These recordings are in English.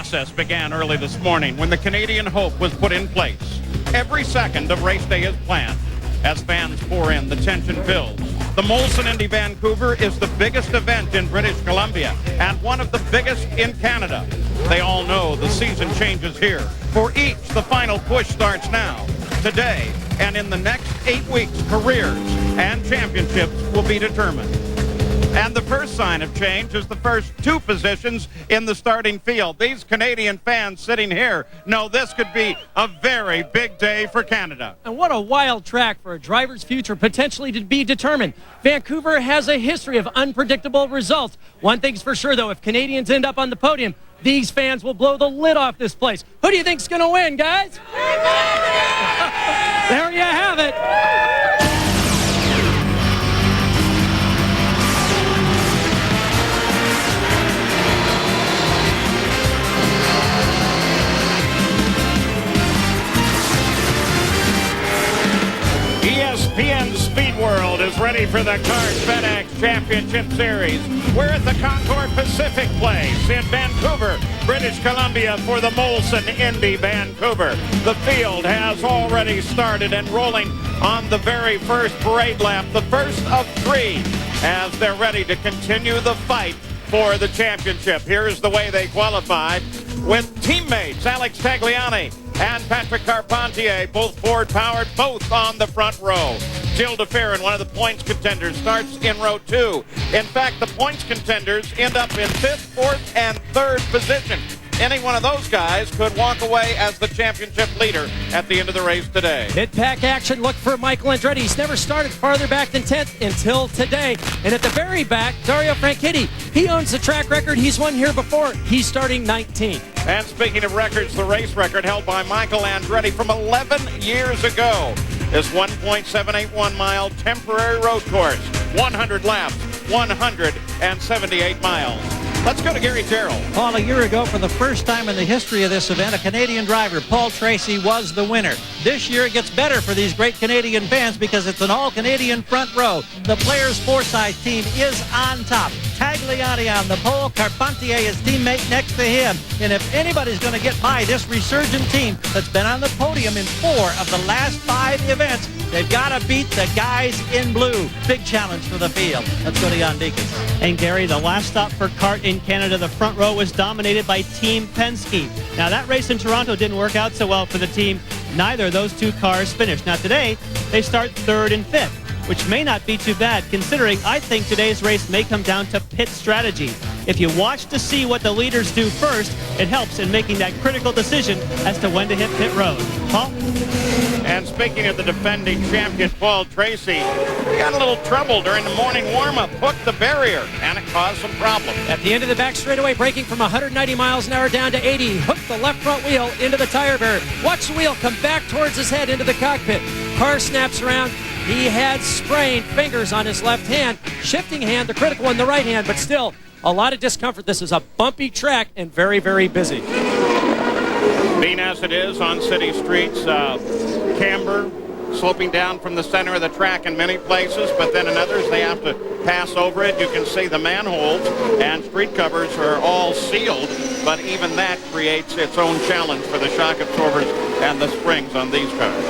process began early this morning when the Canadian Hope was put in place. Every second of race day is planned. As fans pour in, the tension builds. The Molson Indy Vancouver is the biggest event in British Columbia and one of the biggest in Canada. They all know the season changes here. For each, the final push starts now, today, and in the next 8 weeks, careers and championships will be determined. And the first sign of change is the first two positions in the starting field. These Canadian fans sitting here know this could be a very big day for Canada. And what a wild track for a driver's future potentially to be determined. Vancouver has a history of unpredictable results. One thing's for sure, though, if Canadians end up on the podium, these fans will blow the lid off this place. Who do you think's going to win, guys? There you have it. ESPN Speed World is ready for the Cars FedEx Championship Series. We're at the Concord Pacific Place in Vancouver, British Columbia for the Molson Indy Vancouver. The field has already started and rolling on the very first parade lap, the first of three, as they're ready to continue the fight for the championship. Here's the way they qualified with teammates Alex Tagliani and Patrick Carpentier, both Ford-powered, both on the front row. Gilles de Ferran, one of the points contenders, starts in row two. In fact, the points contenders end up in fifth, fourth, and third position. Any one of those guys could walk away as the championship leader at the end of the race today. Mid-pack action, look for Michael Andretti. He's never started farther back than 10th until today. And at the very back, Dario Franchitti. He owns the track record. He's won here before. He's starting 19th. And speaking of records, the race record held by Michael Andretti from 11 years ago. This 1.781 mile temporary road course, 100 laps, 178 miles. Let's go to Gary Terrell. Paul, a year ago, for the first time in the history of this event, a Canadian driver, Paul Tracy, was the winner. This year it gets better for these great Canadian fans because it's an all-Canadian front row. The Players Forsyth team is on top. Tagliani on the pole, Carpentier, his teammate next to him. And if anybody's going to get by this resurgent team that's been on the podium in 4 of the last 5 events, they've got to beat the guys in blue. Big challenge for the field. Let's go to Jan Deacons. And Gary, the last stop for CART in Canada, the front row was dominated by Team Penske. Now that race in Toronto didn't work out so well for the team. Neither of those two cars finished. Now today, they start 3rd and 5th, which may not be too bad considering I think today's race may come down to pit strategy. If you watch to see what the leaders do first, it helps in making that critical decision as to when to hit pit road. Paul? And speaking of the defending champion, Paul Tracy, he got a little trouble during the morning warm-up, hooked the barrier, and it caused some problems. At the end of the back straightaway, braking from 190 miles an hour down to 80, hooked the left front wheel into the tire barrier. Watch the wheel come back towards his head into the cockpit. Car snaps around. He had sprained fingers on his left hand, shifting hand, the critical one, the right hand, but still a lot of discomfort. This is a bumpy track and very, very busy. Being as it is on city streets, camber, sloping down from the center of the track in many places, but then in others they have to pass over it. You can see the manholes and street covers are all sealed, but even that creates its own challenge for the shock absorbers and the springs on these cars.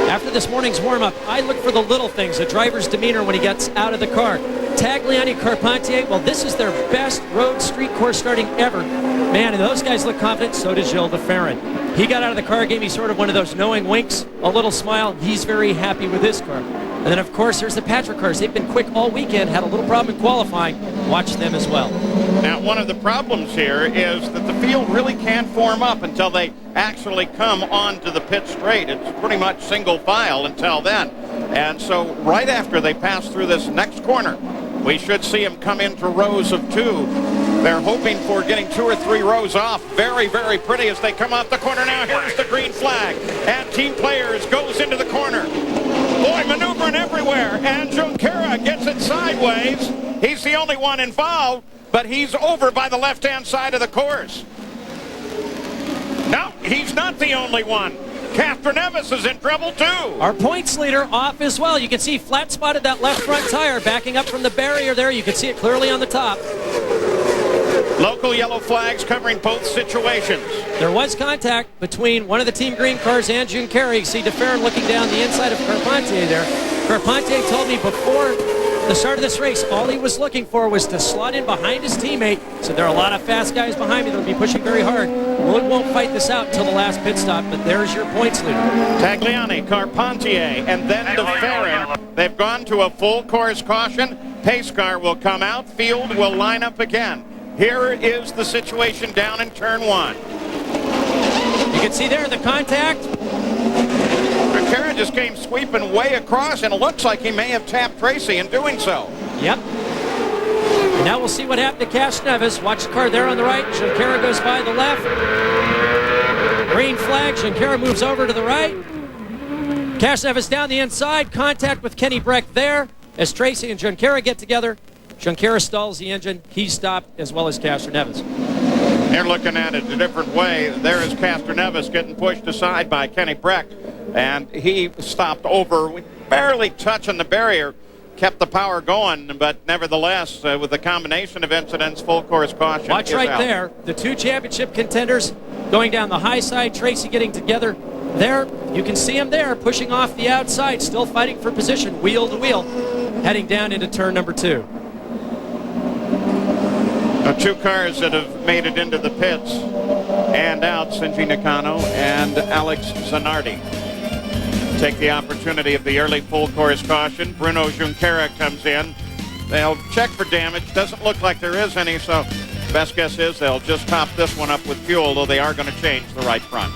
After this morning's warm-up, I look for the little things, the driver's demeanor when he gets out of the car. Tagliani, Carpentier, well, this is their best road street course starting ever. Man, and those guys look confident, so does Gilles de Ferran. He got out of the car, gave me sort of one of those knowing winks, a little smile. He's very happy with this car. And then, of course, there's the Patrick cars. They've been quick all weekend, had a little problem in qualifying. Watch them as well. Now, one of the problems here is that the field really can't form up until they actually come onto the pit straight. It's pretty much single file until then. And so right after they pass through this next corner, we should see them come into rows of 2. They're hoping for getting 2 or 3 rows off. Very, very pretty as they come off the corner now. Here's the green flag. And Team Players goes into the corner. Boy, maneuvering everywhere. And Junqueira gets it sideways. He's the only one involved, but he's over by the left-hand side of the course. No, he's not the only one. Castroneves is in trouble too. Our points leader off as well. You can see flat spotted that left front tire backing up from the barrier there. You can see it clearly on the top. Local yellow flags covering both situations. There was contact between one of the Team Green cars and Junqueira. You see DeFerrin looking down the inside of Carpentier there. Carpentier told me before the start of this race, all he was looking for was to slot in behind his teammate. So there are a lot of fast guys behind me that will be pushing very hard. Wood won't fight this out until the last pit stop, but there's your points leader. Tagliani, Carpentier, and then DeFerrin. They've gone to a full course caution. Pace car will come out. Field will line up again. Here is the situation down in turn 1. You can see there the contact. Junqueira just came sweeping way across, and it looks like he may have tapped Tracy in doing so. Yep. And now we'll see what happened to Cash Nevis. Watch the car there on the right. Junqueira goes by the left. Green flag. Junqueira moves over to the right. Cash Nevis down the inside. Contact with Kenny Breck there as Tracy and Junqueira get together. Junqueira stalls the engine. He's stopped, as well as Castor Nevis. They're looking at it a different way. There is Castor Nevis getting pushed aside by Kenny Breck, and he stopped over, barely touching the barrier, kept the power going, but nevertheless, with the combination of incidents, full course caution. Watch right out. there. The two championship contenders going down the high side. Tracy getting together there. You can see him there pushing off the outside, still fighting for position, wheel to wheel, heading down into turn number 2. Two cars that have made it into the pits and out, Shinji Nakano and Alex Zanardi. Take the opportunity of the early full course caution. Bruno Junqueira comes in. They'll check for damage. Doesn't look like there is any, so best guess is they'll just top this one up with fuel, though they are going to change the right front.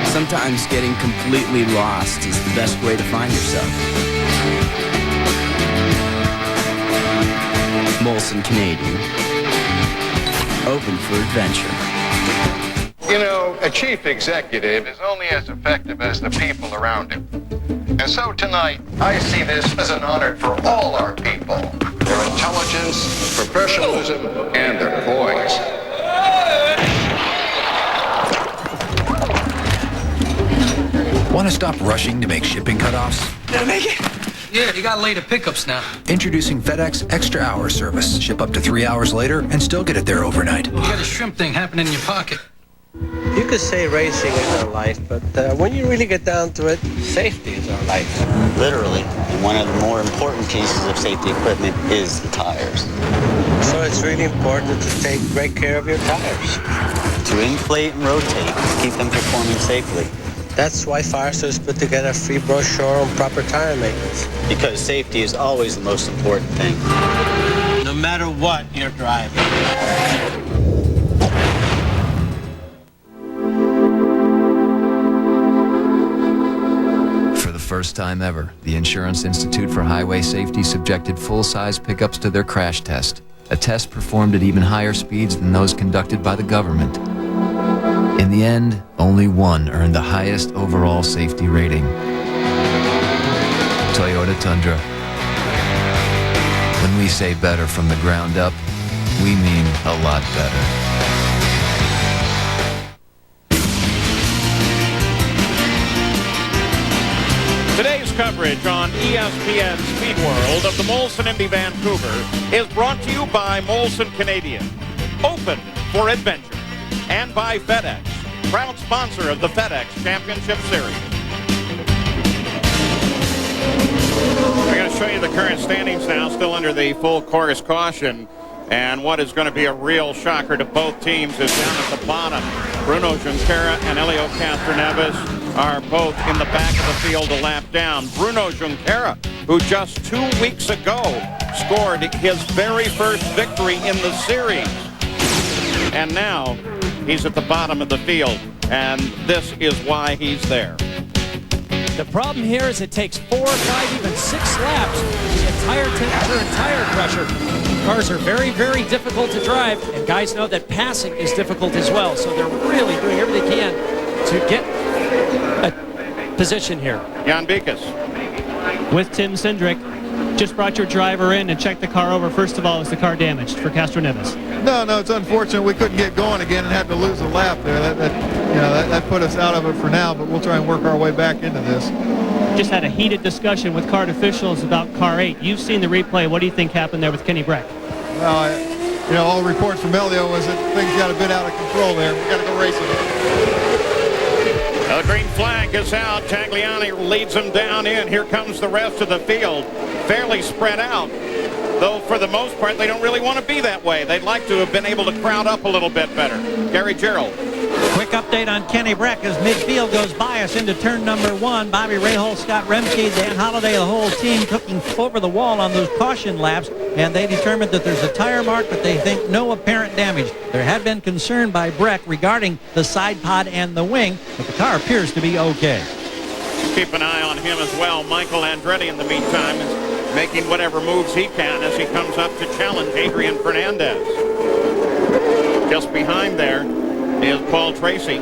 Sometimes getting completely lost is the best way to find yourself. Molson Canadian. Open for adventure. You know, a chief executive is only as effective as the people around him. And so tonight, I see this as an honor for all our people. Their intelligence, professionalism, and their poise. Want to stop rushing to make shipping cutoffs? Did I make it? Yeah, you got later pickups now. Introducing FedEx Extra Hour service. Ship up to 3 hours later and still get it there overnight. You got a shrimp thing happening in your pocket. You could say racing is our life, but when you really get down to it, safety is our life. Literally, one of the more important pieces of safety equipment is the tires. So it's really important to take great care of your tires. To inflate and rotate to keep them performing safely. That's why Firestone put together a free brochure on proper tire maintenance. Because safety is always the most important thing. No matter what you're driving. For the first time ever, the Insurance Institute for Highway Safety subjected full-size pickups to their crash test, a test performed at even higher speeds than those conducted by the government. In the end, only one earned the highest overall safety rating. Toyota Tundra. When we say better from the ground up, we mean a lot better. Today's coverage on ESPN Speed World of the Molson Indy Vancouver is brought to you by Molson Canadian. Open for adventure. And by FedEx, proud sponsor of the FedEx Championship Series. We're going to show you the current standings now, still under the full course caution. And what is going to be a real shocker to both teams is down at the bottom. Bruno Junqueira and Helio Castroneves are both in the back of the field a lap down. Bruno Junqueira, who just 2 weeks ago scored his very first victory in the series. And now he's at the bottom of the field, and this is why he's there. The problem here is it takes 4, 5, even 6 laps to get tire temperature and tire pressure. Cars are very, very difficult to drive, and guys know that passing is difficult as well, so they're really doing everything they can to get a position here. Jan Bikas. With Tim Cindric. Just brought your driver in and checked the car over. First of all, is the car damaged for Castro Neves? No, it's unfortunate we couldn't get going again and had to lose a lap there. That put us out of it for now, but we'll try and work our way back into this. Just had a heated discussion with kart officials about car 8. You've seen the replay. What do you think happened there with Kenny Breck? Well, all reports from Elio was that things got a bit out of control there. We got to go racing. The green flag is out. Tagliani leads them down in. Here comes the rest of the field. Fairly spread out. Though for the most part, they don't really want to be that way. They'd like to have been able to crowd up a little bit better. Gary Gerald. Quick update on Kenny Breck as midfield goes by us into turn number 1. Bobby Rahal, Scott Remke, Dan Holliday, the whole team cooking over the wall on those caution laps, and they determined that there's a tire mark, but they think no apparent damage. There had been concern by Breck regarding the side pod and the wing, but the car appears to be okay. Keep an eye on him as well. Michael Andretti, in the meantime, is making whatever moves he can as he comes up to challenge Adrian Fernandez. Just behind there is Paul Tracy.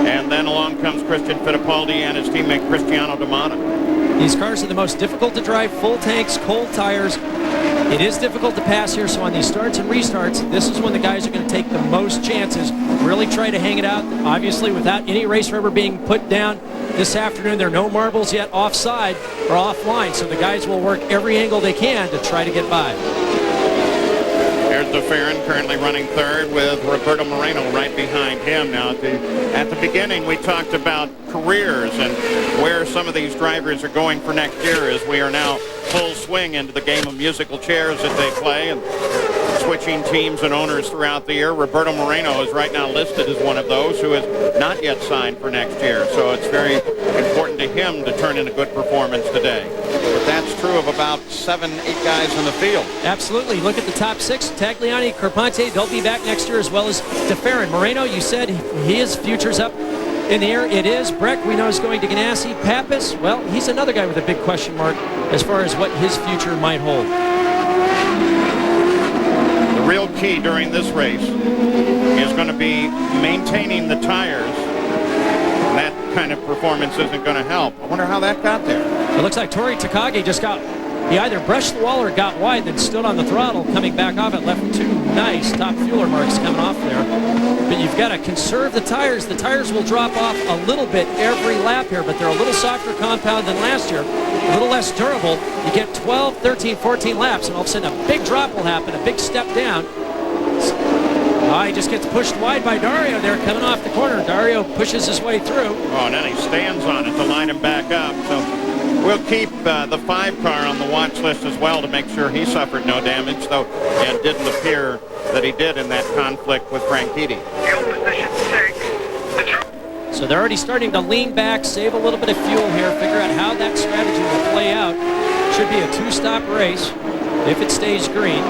And then along comes Christian Fittipaldi and his teammate Cristiano D'Amato. These cars are the most difficult to drive, full tanks, cold tires. It is difficult to pass here, so on these starts and restarts, this is when the guys are going to take the most chances, really try to hang it out. Obviously, without any race rubber being put down this afternoon, there are no marbles yet offside or offline, so the guys will work every angle they can to try to get by. There's DeFerrin currently running third with Roberto Moreno right behind him. Now, at the beginning, we talked about careers and where some of these drivers are going for next year as we are now full swing into the game of musical chairs that they play and switching teams and owners throughout the year. Roberto Moreno is right now listed as one of those who has not yet signed for next year. So it's very important to him to turn in a good performance today. But that's true of about 7, 8 guys in the field. Absolutely. Look at the top 6. Tagliani, Carpente, they'll be back next year, as well as DeFerrin. Moreno, you said his future's up in the air. It is. Breck, we know, is going to Ganassi. Papis, well, he's another guy with a big question mark as far as what his future might hold. The real key during this race is going to be maintaining the tires. And that kind of performance isn't going to help. I wonder how that got there. It looks like Tori Takagi he either brushed the wall or got wide, then stood on the throttle, coming back off it, left 2 nice top fueler marks coming off there. But you've got to conserve the tires. The tires will drop off a little bit every lap here, but they're a little softer compound than last year, a little less durable. You get 12, 13, 14 laps, and all of a sudden a big drop will happen, a big step down. He just gets pushed wide by Dario there coming off the corner. Dario pushes his way through. Oh, and then he stands on it to line him back up. So we'll keep the 5 car on the watch list as well to make sure he suffered no damage, though it didn't appear that he did in that conflict with Franchitti. So they're already starting to lean back, save a little bit of fuel here, figure out how that strategy will play out. Should be a 2-stop race if it stays green.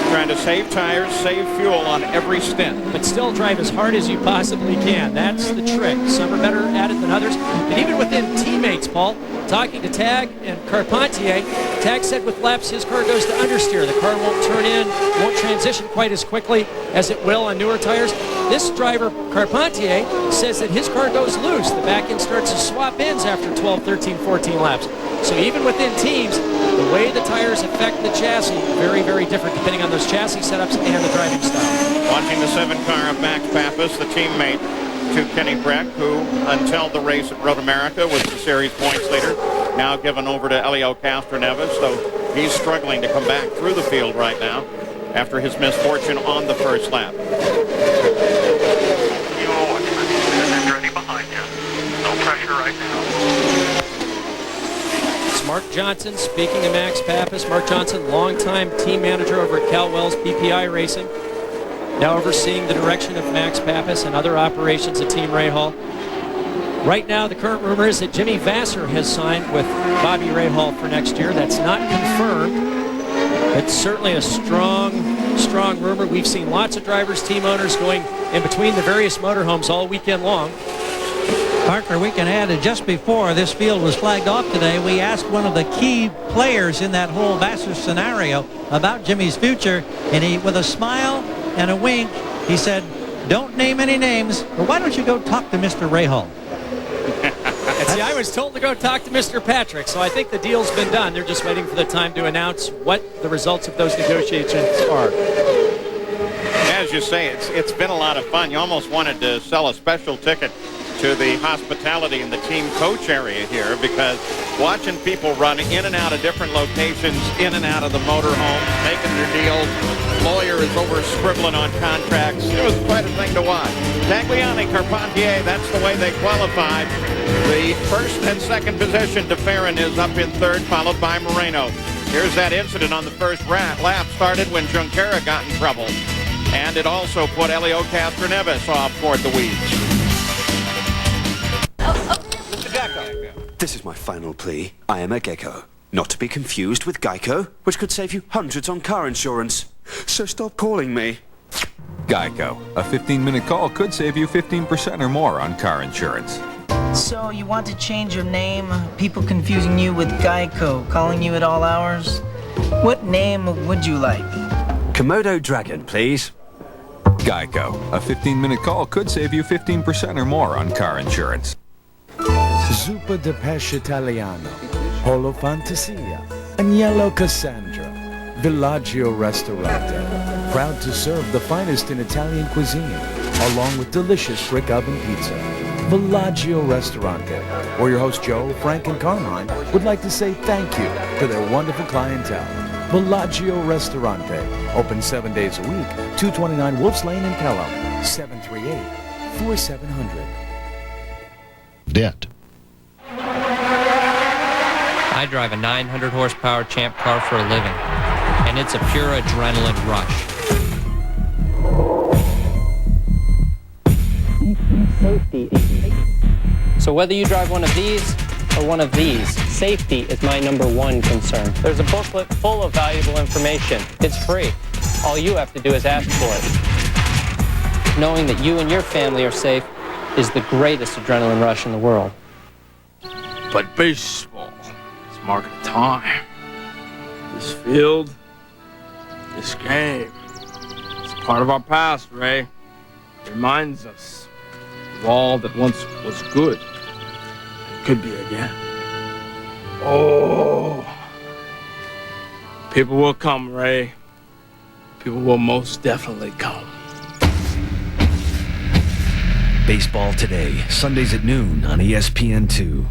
Trying to save tires, save fuel on every stint. But still drive as hard as you possibly can. That's the trick. Some are better at it than others. And even within teammates, Paul, talking to Tag and Carpentier, Tag said with laps his car goes to understeer. The car won't turn in, won't transition quite as quickly as it will on newer tires. This driver, Carpentier, says that his car goes loose. The back end starts to swap ends after 12, 13, 14 laps. So even within teams, the way the tires affect the chassis, very, very different depending on those chassis setups and the driving style. Watching the 7 car of Max Papis, the teammate to Kenny Breck, who until the race at Road America was the series points leader, now given over to Elio Castroneves. So he's struggling to come back through the field right now after his misfortune on the first lap. Ready behind you. No pressure right now. Mark Johnson, speaking of Max Papis, Mark Johnson, longtime team manager over at Cal Wells BPI Racing, now overseeing the direction of Max Papis and other operations at Team Rahal. Right now, the current rumor is that Jimmy Vasser has signed with Bobby Rahal for next year. That's not confirmed. It's certainly a strong rumor. We've seen lots of drivers, team owners going in between the various motorhomes all weekend long. Parker, we can add that just before this field was flagged off today, we asked one of the key players in that whole Vassar scenario about Jimmy's future, and he, with a smile and a wink, he said, "Don't name any names, but why don't you go talk to Mr. Rahal?" And see, I was told to go talk to Mr. Patrick, so I think the deal's been done. They're just waiting for the time to announce what the results of those negotiations are. As you say, it's been a lot of fun. You almost wanted to sell a special ticket to the hospitality and the team coach area here, because watching people run in and out of different locations, in and out of the motorhome, making their deals, lawyer is over scribbling on contracts. It was quite a thing to watch. Tagliani, Carpentier, that's the way they qualified. The first and second position, DeFerrin is up in third, followed by Moreno. Here's that incident on the first lap. Started when Junqueira got in trouble. And it also put Helio Castroneves off toward the weeds. This is my final plea. I am a gecko. Not to be confused with Geico, which could save you hundreds on car insurance. So stop calling me. Geico. A 15-minute call could save you 15% or more on car insurance. So you want to change your name? People confusing you with Geico, calling you at all hours? What name would you like? Komodo Dragon, please. Geico. A 15-minute call could save you 15% or more on car insurance. Zuppa de Pesce Italiano, Polo Fantasia, Agnello Cassandra, Villaggio Ristorante. Proud to serve the finest in Italian cuisine, along with delicious brick oven pizza. Villaggio Ristorante, where your host Joe, Frank, and Carmine would like to say thank you to their wonderful clientele. Villaggio Ristorante, open 7 days a week, 229 Wolf's Lane in Pelham, 738-4700. Debt. I drive a 900 horsepower Champ car for a living, and it's a pure adrenaline rush. Safety. So whether you drive one of these or one of these, safety is my #1 concern. There's a booklet full of valuable information. It's free. All you have to do is ask for it. Knowing that you and your family are safe is the greatest adrenaline rush in the world. But baseball is marking time. This field, this game, it's part of our past, Ray. It reminds us of all that once was good and could be again. Oh, people will come, Ray. People will most definitely come. Baseball Today, Sundays at noon on ESPN2.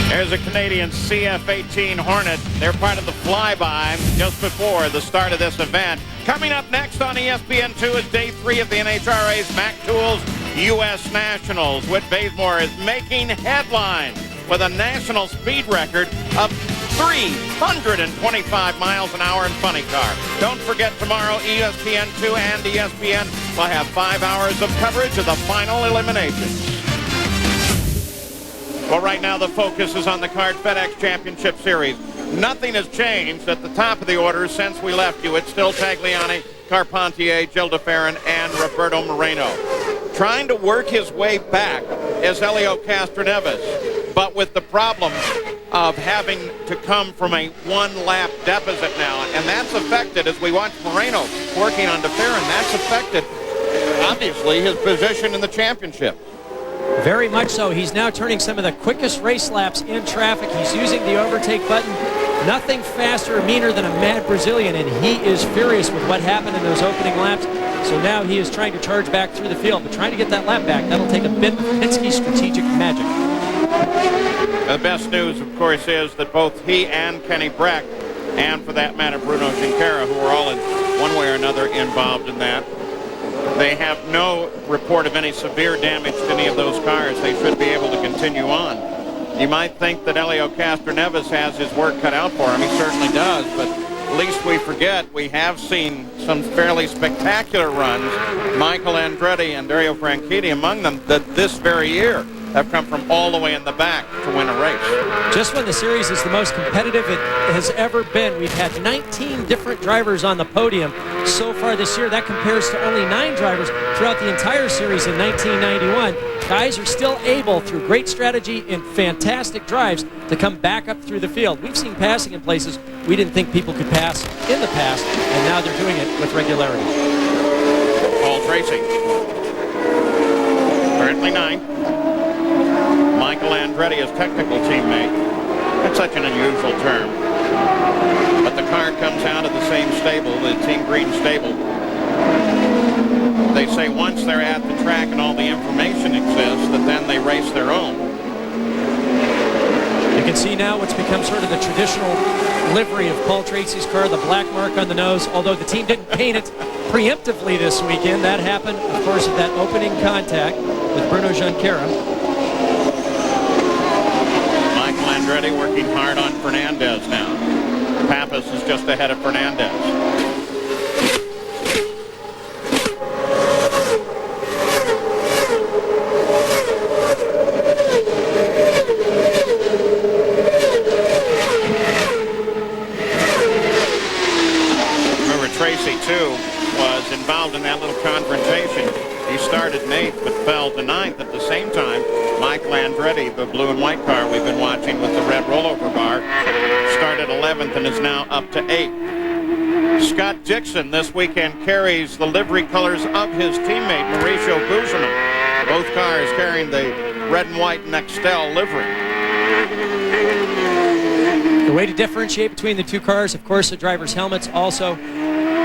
There's a Canadian CF-18 Hornet. They're part of the flyby just before the start of this event. Coming up next on ESPN2 is day 3 of the NHRA's Mac Tools U.S. Nationals. Whit Bazemore is making headlines with a national speed record of 325 miles an hour in funny car. Don't forget tomorrow, ESPN2 and ESPN will have 5 hours of coverage of the final elimination. Well, right now the focus is on the Card FedEx Championship Series. Nothing has changed at the top of the order since we left you. It's still Tagliani, Carpentier, Gil DeFerrin, and Roberto Moreno. Trying to work his way back is Helio Castroneves, but with the problem of having to come from a one-lap deficit now. And that's affected, as we watch Moreno working on DeFerrin, that's affected, obviously, his position in the championship. Very much so. He's now turning some of the quickest race laps in traffic. He's using the overtake button. Nothing faster or meaner than a mad Brazilian, and he is furious with what happened in those opening laps. So now he is trying to charge back through the field, but trying to get that lap back, that'll take a bit of Penske strategic magic. The best news, of course, is that both he and Kenny Brack, and for that matter Bruno Junqueira, who are all in one way or another involved in that, they have no report of any severe damage to any of those cars. They should be able to continue on. You might think that Helio Castroneves has his work cut out for him. He certainly does, but least we forget, we have seen some fairly spectacular runs, Michael Andretti and Dario Franchitti among them, that this very year have come from all the way in the back to win a race. Just when the series is the most competitive it has ever been, we've had 19 different drivers on the podium so far this year. That compares to only 9 drivers throughout the entire series in 1991. Guys are still able, through great strategy and fantastic drives, to come back up through the field. We've seen passing in places we didn't think people could pass in the past, and now they're doing it with regularity. Paul Tracy, currently 9. Michael Andretti, his technical teammate. That's such an unusual term. But the car comes out of the same stable, the Team Green stable. They say once they're at the track and all the information exists, that then they race their own. You can see now what's become sort of the traditional livery of Paul Tracy's car, the black mark on the nose, although the team didn't paint it preemptively this weekend. That happened, of course, at that opening contact with Bruno Junqueira. Michael Andretti working hard on Fernandez now. Papis is just ahead of Fernandez. Tracy, too, was involved in that little confrontation. He started in 8th but fell to 9th. At the same time, Michael Andretti, the blue and white car we've been watching with the red rollover bar, started 11th and is now up to 8th. Scott Dixon this weekend carries the livery colors of his teammate, Mauricio Guzman. Both cars carrying the red and white Nextel livery. The way to differentiate between the two cars, of course, the driver's helmets. Also,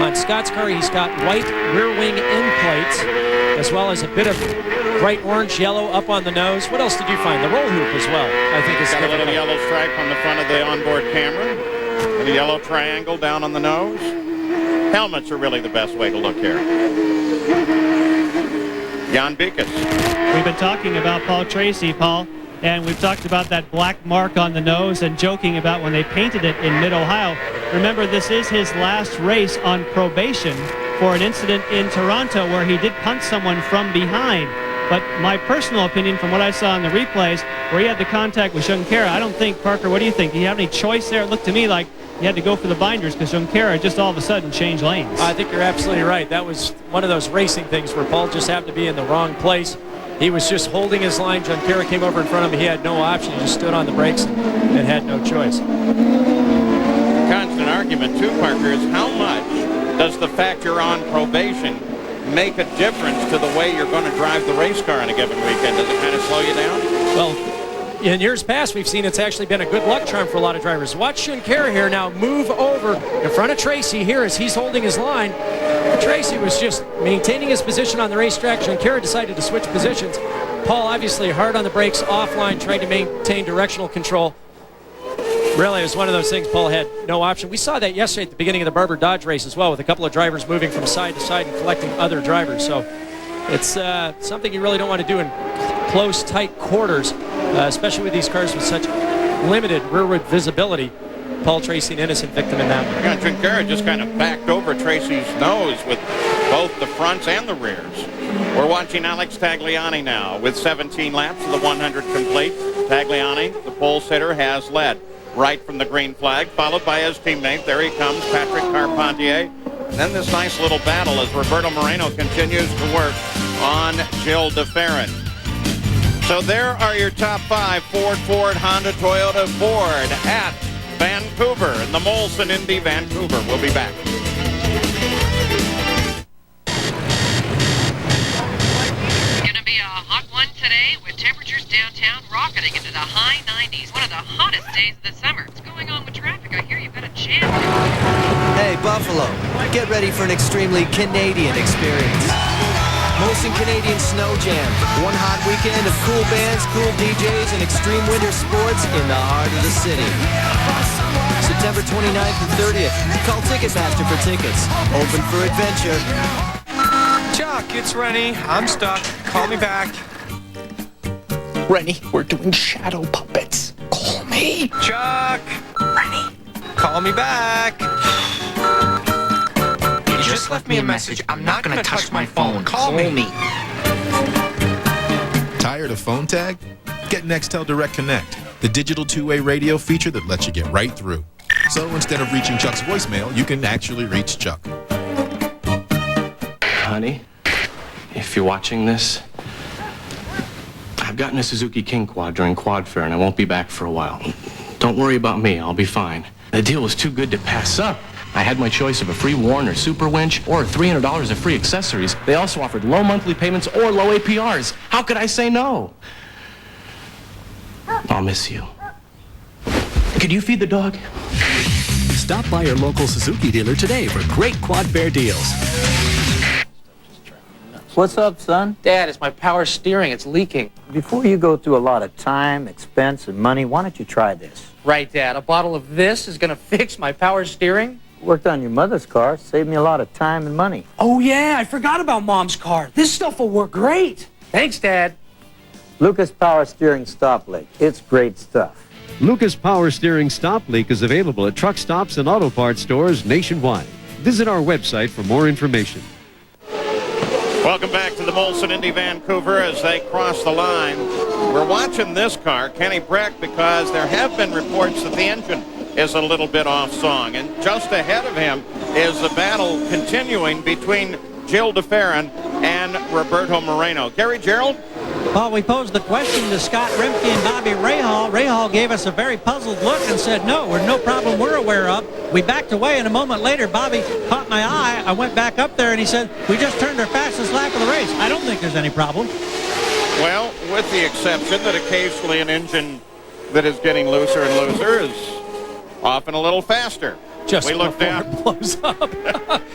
on Scott's car, he's got white rear wing end plates, as well as a bit of bright orange yellow up on the nose. What else did you find? The roll hoop as well, I think, is got a little yellow stripe on the front of the onboard camera, and a yellow triangle down on the nose. Helmets are really the best way to look here. Jan Bikas. We've been talking about Paul Tracy, Paul, and we've talked about that black mark on the nose and joking about when they painted it in Mid-Ohio. Remember, this is his last race on probation for an incident in Toronto where he did punt someone from behind. But my personal opinion from what I saw in the replays, where he had the contact with Junqueira, I don't think, Parker, what do you think? Do you have any choice there? It looked to me like he had to go for the binders because Junqueira just all of a sudden changed lanes. I think you're absolutely right. That was one of those racing things where Paul just happened to be in the wrong place. He was just holding his line. Junqueira came over in front of him. He had no option. He just stood on the brakes and had no choice. Constant argument, too, Parker, is how much does the fact you're on probation make a difference to the way you're going to drive the race car on a given weekend? Does it kind of slow you down? Well, in years past, we've seen it's actually been a good luck charm for a lot of drivers. Watch Junqueira here now move over in front of Tracy here as he's holding his line. Tracy was just maintaining his position on the racetrack. Junqueira decided to switch positions. Paul obviously hard on the brakes, offline, trying to maintain directional control. Really, it was one of those things Paul had no option. We saw that yesterday at the beginning of the Barber Dodge race as well, with a couple of drivers moving from side to side and collecting other drivers. So it's something you really don't want to do in close, tight quarters, especially with these cars with such limited rearward visibility. Paul Tracy, an innocent victim in that one. Yeah, Junqueira just kind of backed over Tracy's nose with both the fronts and the rears. We're watching Alex Tagliani now with 17 laps of the 100 complete. Tagliani, the pole sitter, has led right from the green flag, followed by his teammate. There he comes, Patrick Carpentier. And then this nice little battle as Roberto Moreno continues to work on Gilles de Ferran. So there are your top 5, Ford, Honda, Toyota, Ford at Vancouver in the Molson Indy Vancouver. We'll be back. Gonna be a hot one today with temperatures downtown rocketing into the high 90s. One of the hottest days of the summer. What's going on with traffic? I hear you've got a jam. Hey, Buffalo, get ready for an extremely Canadian experience. Molson Canadian Snow Jam. One hot weekend of cool bands, cool DJs, and extreme winter sports in the heart of the city. September 29th and 30th. Call Ticketmaster for tickets. Open for adventure. Chuck, it's Rennie. I'm stuck. Call me back. Rennie, we're doing shadow puppets. Call me. Chuck! Rennie. Call me back. You just left me a message. I'm not gonna touch my phone. Call me. Tired of phone tag? Get Nextel Direct Connect, the digital two-way radio feature that lets you get right through. So instead of reaching Chuck's voicemail, you can actually reach Chuck. Honey, if you're watching this, I've gotten a Suzuki King Quad during Quad Fair, and I won't be back for a while. Don't worry about me. I'll be fine. The deal was too good to pass up. I had my choice of a free Warner Super Winch or $300 of free accessories. They also offered low monthly payments or low APRs. How could I say no? I'll miss you. Could you feed the dog? Stop by your local Suzuki dealer today for great quad fare deals. What's up, son? Dad, it's my power steering. It's leaking. Before you go through a lot of time, expense, and money, why don't you try this? Right, Dad. A bottle of this is going to fix my power steering? Worked on your mother's car, saved me a lot of time and money. Oh, yeah, I forgot about Mom's car. This stuff will work great. Thanks, Dad. Lucas Power Steering Stop Leak. It's great stuff. Lucas Power Steering Stop Leak is available at truck stops and auto parts stores nationwide. Visit our website for more information. Welcome back to the Molson Indy Vancouver as they cross the line. We're watching this car, Kenny Breck, because there have been reports that the engine is a little bit off song. And just ahead of him is the battle continuing between Gil DeFerrin and Roberto Moreno. Gary Gerald? Well, we posed the question to Scott Remke and Bobby Rahal. Rahal gave us a very puzzled look and said, no problem we're aware of. We backed away, and a moment later, Bobby caught my eye. I went back up there, and he said, we just turned our fastest lap of the race. I don't think there's any problem. Well, with the exception that occasionally an engine that is getting looser and looser is often a little faster. Just we look down. It blows up.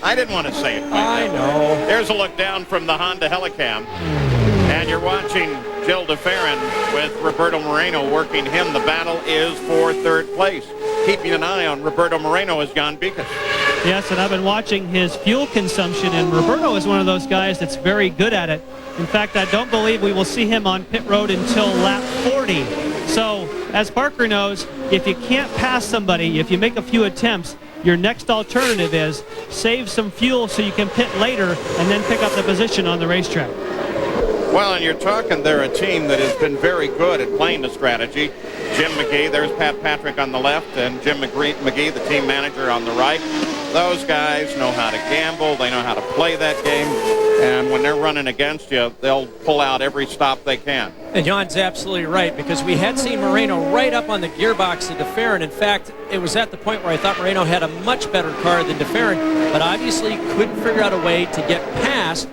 I didn't want to say it. I know. There's a look down from the Honda Helicam. And you're watching Gil DeFerrin with Roberto Moreno working him. The battle is for third place. Keeping an eye on Roberto Moreno is Jan Bikas. Yes, and I've been watching his fuel consumption, and Roberto is one of those guys that's very good at it. In fact, I don't believe we will see him on pit road until lap 40. So, as Parker knows, if you can't pass somebody, if you make a few attempts, your next alternative is save some fuel so you can pit later and then pick up the position on the racetrack. Well, and you're talking, they're a team that has been very good at playing the strategy. Jim McGee, there's Pat Patrick on the left, and Jim McGee, the team manager, on the right. Those guys know how to gamble. They know how to play that game. And when they're running against you, they'll pull out every stop they can. And Jan's absolutely right, because we had seen Moreno right up on the gearbox of DeFerrin. In fact, it was at the point where I thought Moreno had a much better car than DeFerrin, but obviously couldn't figure out a way to get past.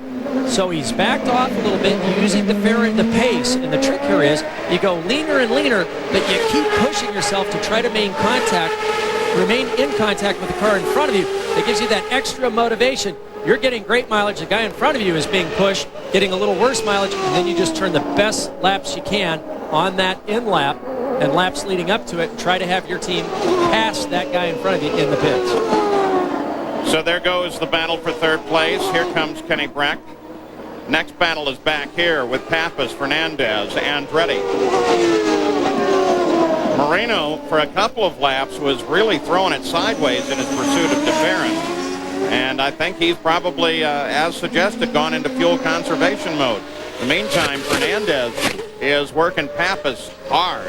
So he's backed off a little bit using DeFerrin to pace. And the trick here is you go leaner and leaner, but you keep pushing yourself to try to remain in contact with the car in front of you. That gives you that extra motivation. You're getting great mileage. The guy in front of you is being pushed, getting a little worse mileage, and then you just turn the best laps you can on that in lap and laps leading up to it and try to have your team pass that guy in front of you in the pits. So there goes the battle for third place. Here comes Kenny Breck. Next battle is back here with Papis, Fernandez, Andretti. Moreno, for a couple of laps, was really throwing it sideways in his pursuit of DeFerrin. And I think he's probably, as suggested, gone into fuel conservation mode. In the meantime, Fernandez is working Papis hard.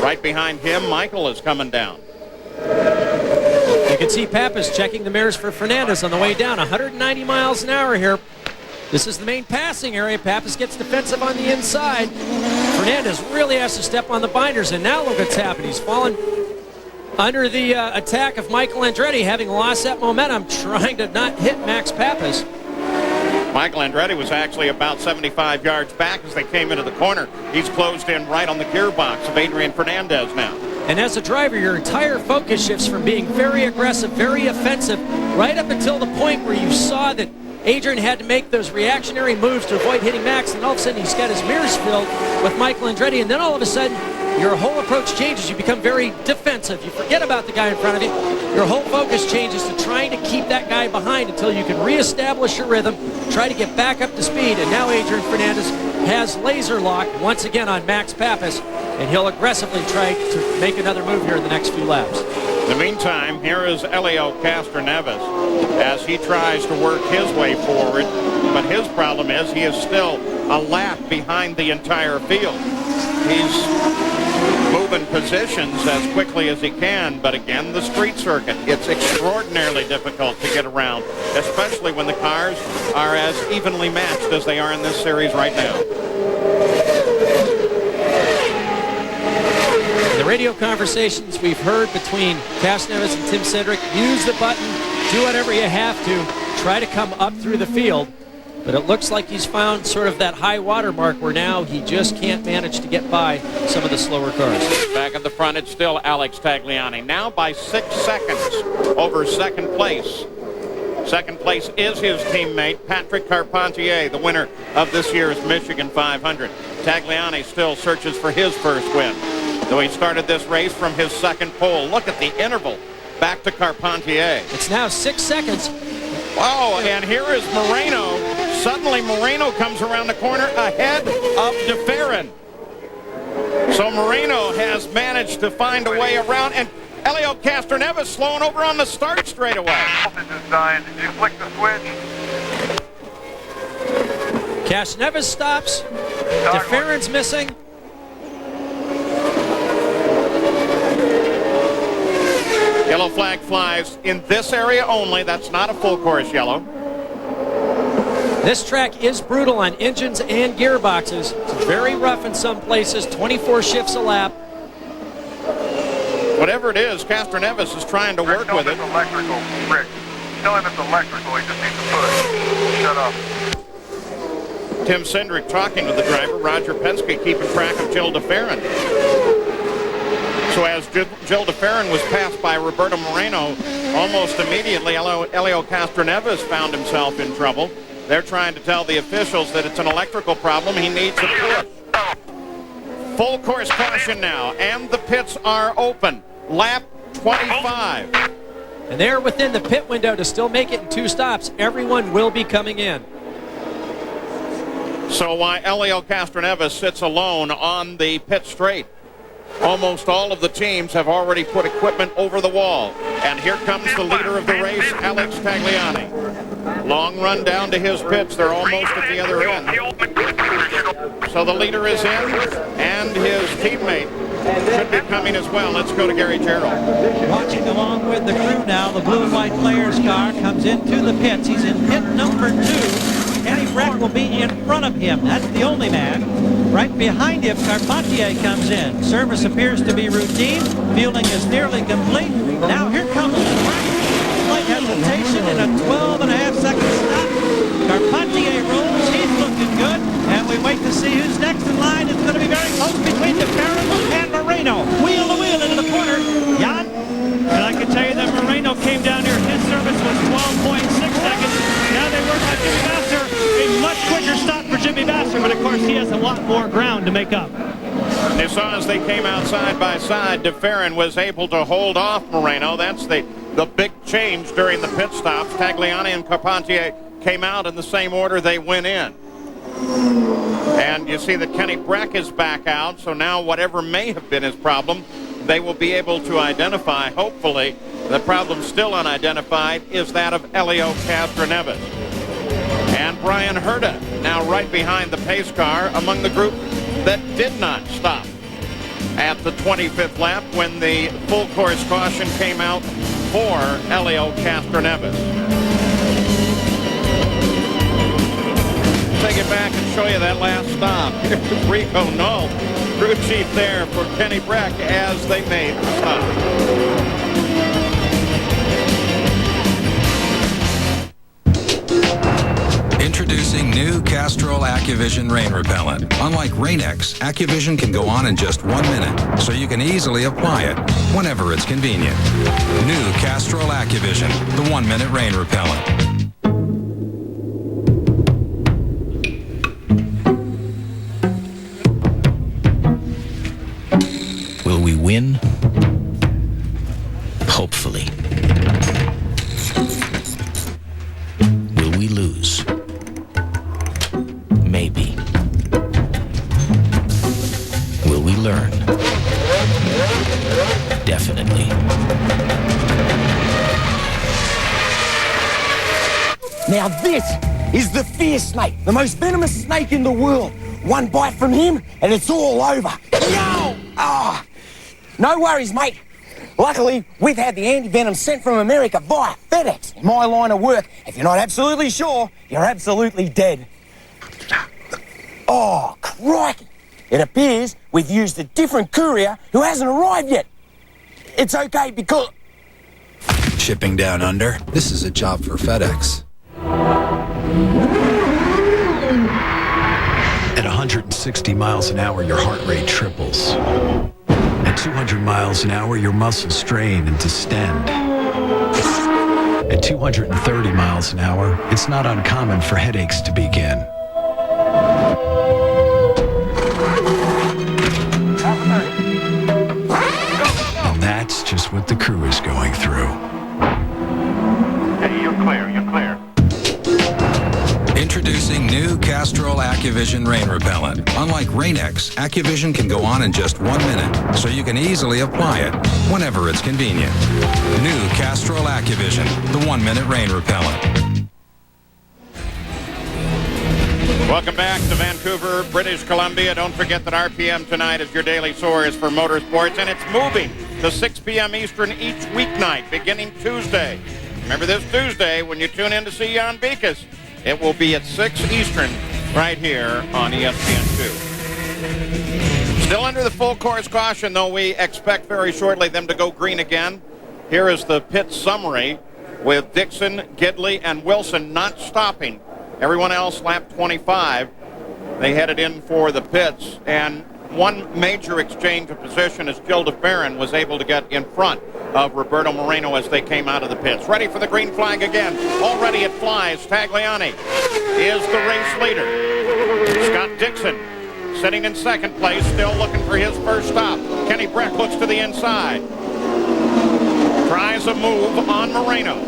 Right behind him, Michael is coming down. You can see Papis checking the mirrors for Fernandez on the way down. 190 miles an hour here. This is the main passing area. Papis gets defensive on the inside. Fernandez really has to step on the binders, and now look what's happened. He's fallen under the attack of Michael Andretti, having lost that momentum, trying to not hit Max Papis. Michael Andretti was actually about 75 yards back as they came into the corner. He's closed in right on the gearbox of Adrian Fernandez now. And as a driver, your entire focus shifts from being very aggressive, very offensive, right up until the point where you saw that Adrian had to make those reactionary moves to avoid hitting Max, and all of a sudden he's got his mirrors filled with Michael Andretti, and then all of a sudden your whole approach changes. You become very defensive. You forget about the guy in front of you. Your whole focus changes to trying to keep that guy behind until you can reestablish your rhythm, try to get back up to speed, and now Adrian Fernandez has laser lock once again on Max Papis, and he'll aggressively try to make another move here in the next few laps. In the meantime, here is Elio Castroneves as he tries to work his way forward, but his problem is he is still a lap behind the entire field. He's moving positions as quickly as he can, but again, the street circuit, it's extraordinarily difficult to get around, especially when the cars are as evenly matched as they are in this series right now. The radio conversations we've heard between Castroneves and Tim Cedric, use the button, do whatever you have to, try to come up through the field. But it looks like he's found sort of that high water mark where now he just can't manage to get by some of the slower cars. Back at the front, it's still Alex Tagliani. Now by 6 seconds over second place. Second place is his teammate, Patrick Carpentier, the winner of this year's Michigan 500. Tagliani still searches for his first win, though he started this race from his second pole. Look at the interval back to Carpentier. It's now 6 seconds. Oh, and here is Moreno. Suddenly Moreno comes around the corner ahead of DeFerrin. So Moreno has managed to find a way around, and Elio Castroneves slowing over on the start straightaway. Voltage is dying. Did you flick the switch? Castroneves stops. DeFerrin's missing. Yellow flag flies in this area only. That's not a full course yellow. This track is brutal on engines and gearboxes. It's very rough in some places, 24 shifts a lap. Whatever it is, Castroneves is trying to work with it. Electrical, Rick. Tell him it's electrical. He just needs to push. Shut up. Tim Cindric talking to the driver. Roger Penske keeping track of Jill DeFerrin. So as Jill DeFerrin was passed by Roberto Moreno, almost immediately Elio Castroneves found himself in trouble. They're trying to tell the officials that it's an electrical problem. He needs a push. Full course caution now, and the pits are open. Lap 25. And they're within the pit window to still make it in 2 stops. Everyone will be coming in. So while Elio Castroneves sits alone on the pit straight, almost all of the teams have already put equipment over the wall. And here comes the leader of the race, Alex Tagliani. Long run down to his pits. They're almost at the other end. So the leader is in, and his teammate should be coming as well. Let's go to Gary Gerald. Watching along with the crew now, the blue and white player's car comes into the pits. He's in pit number 2. Kenny Breck will be in front of him. That's the only man. Right behind him, Carpentier comes in. Service appears to be routine. Fueling is nearly complete. Now here comes Breck. Slight hesitation in a 12.5-second stop. Carpentier rolls. He's looking good. And we wait to see who's next in line. It's going to be very close between DeFerrin and Moreno. Wheel to wheel into the corner. Jan? And I can tell you that Moreno came down here. His service was 12.6 seconds. Now they work on Jimmy Vasser. A much quicker stop for Jimmy Vasser, but of course he has a lot more ground to make up. And you saw as they came out side by side, DeFerrin was able to hold off Moreno. That's the big change during the pit stops. Tagliani and Carpentier came out in the same order they went in. And you see that Kenny Breck is back out, so now whatever may have been his problem, they will be able to identify, hopefully. The problem still unidentified is that of Elio Castroneves. And Brian Herta now right behind the pace car among the group that did not stop at the 25th lap when the full course caution came out for Elio Castroneves. Take it back and show you that last stop. Here's Rico Null, crew chief there for Kenny Breck as they made the stop. Introducing new Castrol AccuVision Rain Repellent. Unlike Rain-X, AccuVision can go on in just 1 minute, so you can easily apply it whenever it's convenient. New Castrol AccuVision, the 1-minute rain repellent. Will we win? Hopefully. Will we lose? Maybe. Will we learn? Definitely. Now this is the fear snake, the most venomous snake in the world. One bite from him and it's all over. Yo! Ah! No worries, mate. Luckily, we've had the anti-venom sent from America via FedEx. In my line of work, if you're not absolutely sure, you're absolutely dead. Oh, crikey. It appears we've used a different courier who hasn't arrived yet. It's okay because... Shipping down under? This is a job for FedEx. 160 miles an hour, your heart rate triples. At 200 miles an hour, your muscles strain and distend. At 230 miles an hour, it's not uncommon for headaches to begin. And that's just what the crew is going through. Hey, you're clear, you're clear. Introducing new Castrol AccuVision rain repellent. Unlike Rain-X, AccuVision can go on in just 1 minute, so you can easily apply it whenever it's convenient. New Castrol AccuVision, the 1-minute rain repellent. Welcome back to Vancouver, British Columbia. Don't forget that RPM tonight is your daily source for motorsports, and it's moving to 6 p.m. Eastern each weeknight, beginning Tuesday. Remember this Tuesday, when you tune in to see Jan Beekes, it will be at 6 Eastern right here on ESPN2. Still under the full course caution, though we expect very shortly them to go green again. Here is the pit summary with Dixon, Gidley, and Wilson not stopping. Everyone else lap 25. They headed in for the pits, and one major exchange of position as Jill DeFerrin was able to get in front of Roberto Moreno as they came out of the pits. Ready for the green flag again. Already it flies. Tagliani is the race leader. Scott Dixon sitting in second place, still looking for his first stop. Kenny Breck looks to the inside. Tries a move on Moreno.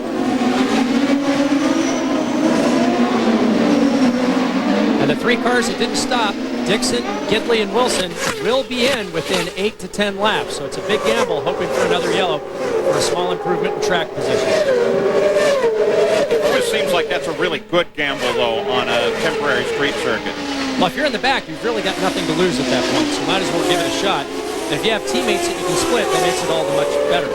And the three cars that didn't stop, Dixon, Gidley, and Wilson, will be in within 8 to 10 laps. So it's a big gamble, hoping for another yellow for a small improvement in track position. It always seems like that's a really good gamble, though, on a temporary street circuit. Well, if you're in the back, you've really got nothing to lose at that point, so might as well give it a shot. And if you have teammates that you can split, that makes it all the much better.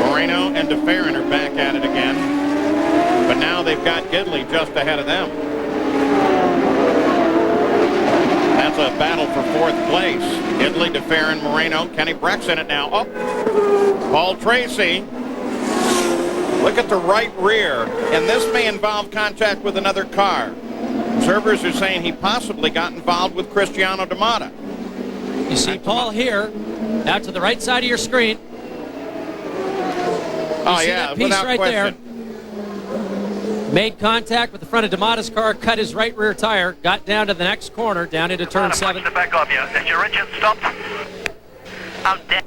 Moreno and DeFerrin are back at it again. But now they've got Gidley just ahead of them. That's a battle for fourth place. Gidley, DeFerrin, Moreno. Kenny Breck's in it now. Oh, Paul Tracy. Look at the right rear. And this may involve contact with another car. Observers are saying he possibly got involved with Cristiano D'Amata. You see Paul here, out to the right side of your screen. Oh, yeah, that piece without right question. there. Made contact with the front of D'Amata's car, cut his right rear tire, got down to the next corner, down into turn 7. The back of you. Is your engine stopped? I'm dead.